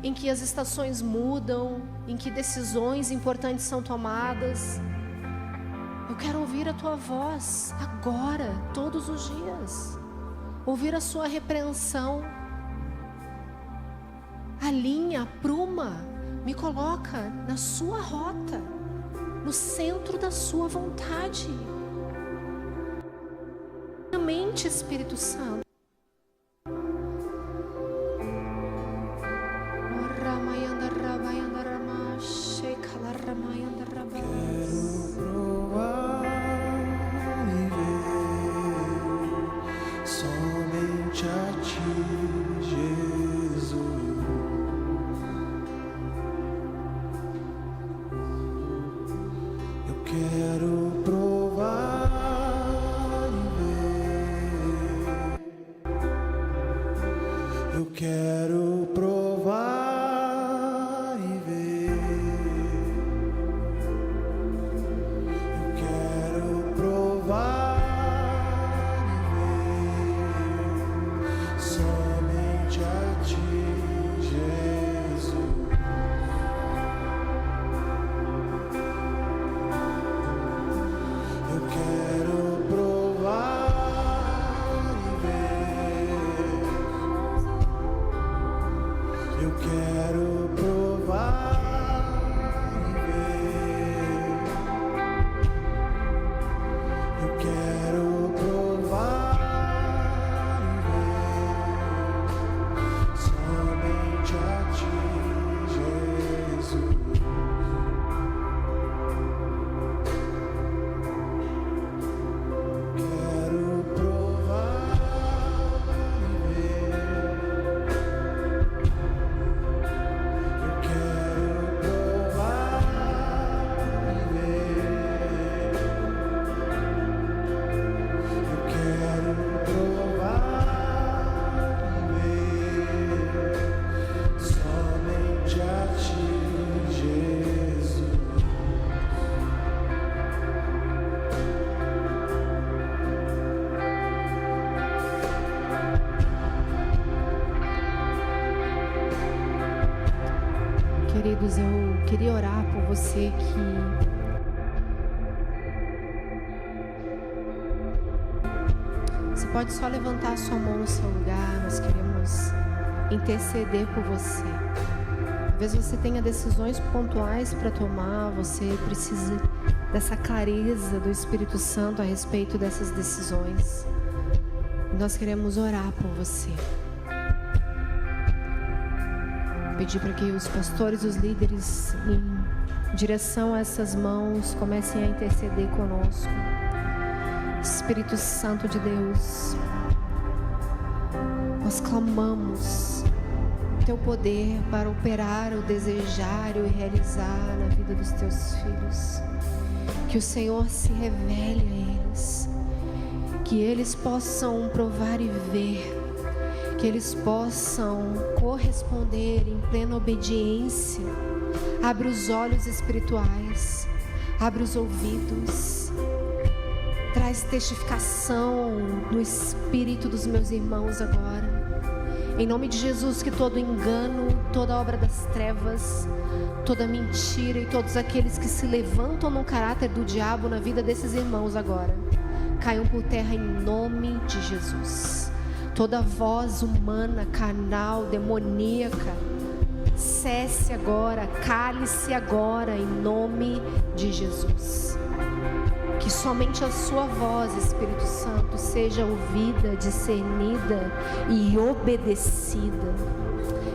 em que as estações mudam, em que decisões importantes são tomadas. Eu quero ouvir a tua voz agora, todos os dias. Ouvir a sua repreensão. Alinha, apruma, me coloca na sua rota, no centro da sua vontade. Mente, Espírito Santo. Só Eu quero provar e ver. Eu quero provar e ver somente a Ti, Jesus. Quero provar e ver. Eu quero provar e ver. Eu quero provar e ver somente a Ti, Jesus. Queridos, eu queria orar por você que você pode só levantar a sua mão no seu lugar. Nós queremos interceder por você. Talvez você tenha decisões pontuais para tomar, você precisa dessa clareza do Espírito Santo a respeito dessas decisões. E nós queremos orar por você. Pedir para que os pastores e os líderes, em direção a essas mãos, comecem a interceder conosco. Espírito Santo de Deus, nós clamamos Teu poder para operar o desejar e o realizar na vida dos Teus filhos. Que o Senhor se revele a eles, que eles possam provar e ver, que eles possam corresponder em plena obediência. Abre os olhos espirituais, abre os ouvidos, traz testificação no espírito dos meus irmãos agora. Em nome de Jesus, que todo engano, toda obra das trevas, toda mentira e todos aqueles que se levantam no caráter do diabo na vida desses irmãos agora, caiam por terra em nome de Jesus. Toda voz humana, carnal, demoníaca, cesse agora, cale-se agora, em nome de Jesus. Que somente a sua voz, Espírito Santo, seja ouvida, discernida e obedecida.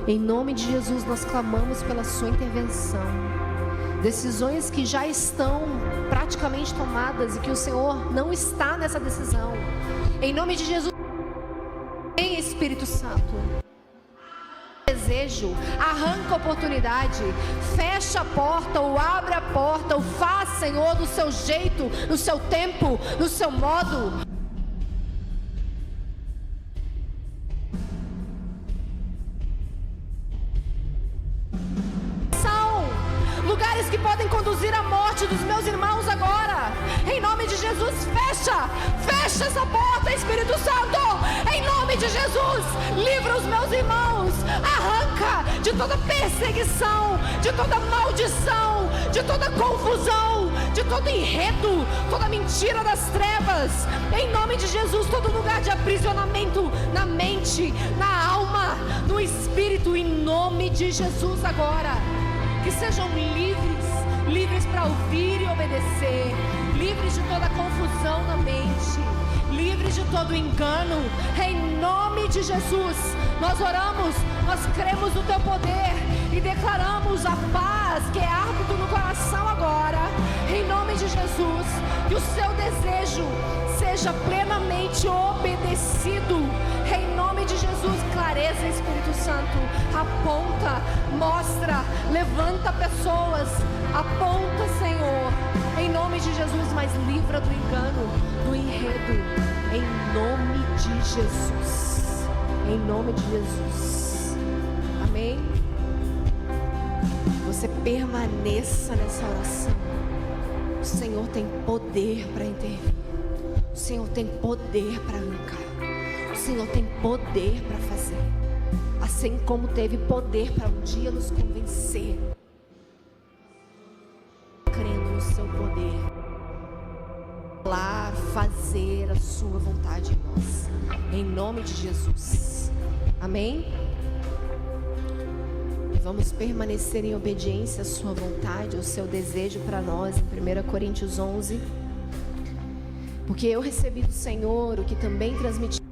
Em nome de Jesus, nós clamamos pela sua intervenção. Decisões que já estão praticamente tomadas e que o Senhor não está nessa decisão. Em nome de Jesus, vem Espírito Santo. Desejo, arranca a oportunidade, fecha a porta ou abre a porta, ou faz, Senhor, do seu jeito, no seu tempo, no seu modo. São lugares que podem conduzir à morte dos meus irmãos agora. Em nome de Jesus, fecha essa porta, Espírito Santo. Em nome de Jesus, livra os meus irmãos, arranca de toda perseguição, de toda maldição, de toda confusão, de todo enredo, toda mentira das trevas. Em nome de Jesus, todo lugar de aprisionamento na mente, na alma, no espírito, em nome de Jesus agora. Que sejam livres para ouvir e obedecer, livres de toda confusão na mente, livres de todo engano. Em nome de Jesus, nós oramos, nós cremos no Teu poder e declaramos a paz que é árbitro no coração agora. Em nome de Jesus, que o Seu desejo seja plenamente obedecido. Em nome de Jesus, clareza, Espírito Santo, aponta, mostra, levanta pessoas, aponta, Senhor, em nome de Jesus, mas livra do engano, do enredo, em nome de Jesus, em nome de Jesus, amém? Você permaneça nessa oração. O Senhor tem poder para intervir, o Senhor tem poder para arrancar, o Senhor tem poder para fazer, assim como teve poder para um dia nos convencer. Crendo no seu poder, falar, fazer a sua vontade em nós, em nome de Jesus, amém? vamos permanecer em obediência à sua vontade, ao seu desejo para nós, em 1 Coríntios 11. Porque eu recebi do Senhor o que também transmiti.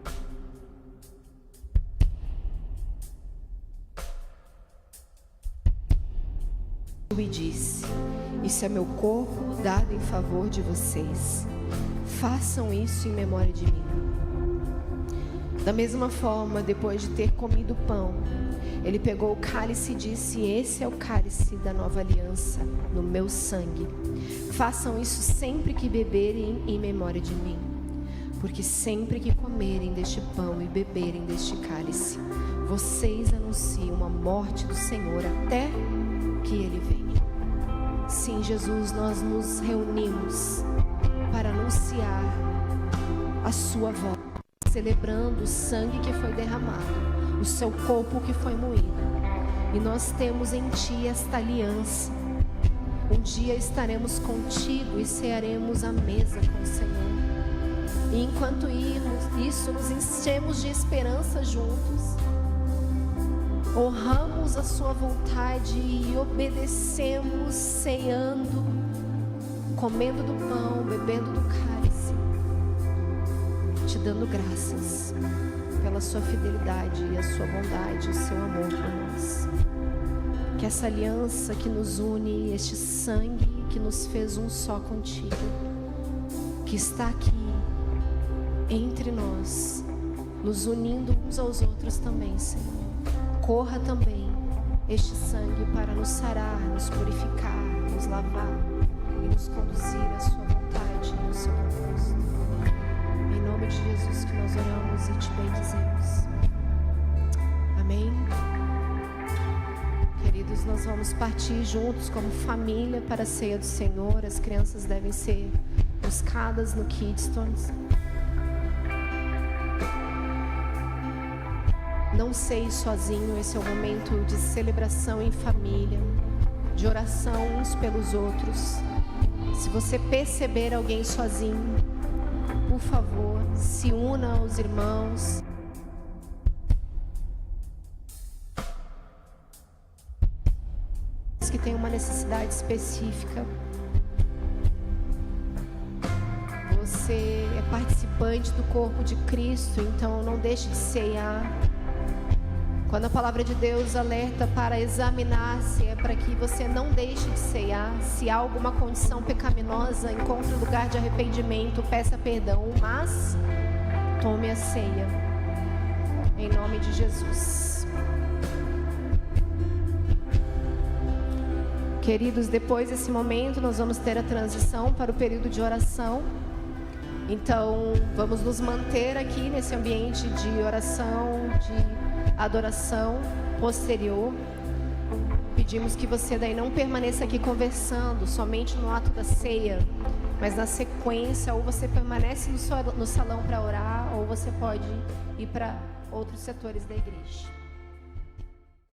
E disse: isso é meu corpo dado em favor de vocês. Façam isso em memória de mim. Da mesma forma, depois de ter comido o pão, ele pegou o cálice e disse: esse é o cálice da nova aliança, no meu sangue. Façam isso sempre que beberem em memória de mim. Porque sempre que comerem deste pão e beberem deste cálice, vocês anunciam a morte do Senhor até que ele venha. Sim, Jesus, nós nos reunimos para anunciar a sua voz, celebrando o sangue que foi derramado, o seu corpo que foi moído. E nós temos em ti esta aliança. Um dia estaremos contigo e cearemos à mesa com o Senhor. E enquanto isso, nos enchemos de esperança juntos. Honramos a sua vontade e obedecemos, ceando, comendo do pão, bebendo do cálice, te dando graças pela sua fidelidade e a sua bondade, o seu amor por nós. Que essa aliança que nos une, este sangue que nos fez um só contigo, que está aqui entre nós, nos unindo uns aos outros também, Senhor. Corra também este sangue para nos sarar, nos purificar, nos lavar e nos conduzir à sua vontade e ao seu propósito. Em nome de Jesus que nós oramos e te bendizemos. Amém. Queridos, nós vamos partir juntos como família para a ceia do Senhor. As crianças devem ser buscadas no Kidstones. Não sei sozinho, esse é o momento de celebração em família, de oração uns pelos outros. Se você perceber alguém sozinho, por favor, se una aos irmãos. Que tem uma necessidade específica. Você é participante do corpo de Cristo, então não deixe de ceiar. Quando a palavra de Deus alerta para examinar-se, é para que você não deixe de ceiar. Se há alguma condição pecaminosa, encontre um lugar de arrependimento, peça perdão, mas tome a ceia, em nome de Jesus. Queridos, depois desse momento nós vamos ter a transição para o período de oração. Então, vamos nos manter aqui nesse ambiente de oração, de adoração posterior. Pedimos que você daí não permaneça aqui conversando somente no ato da ceia, mas na sequência, ou você permanece no salão para orar, ou você pode ir para outros setores da igreja.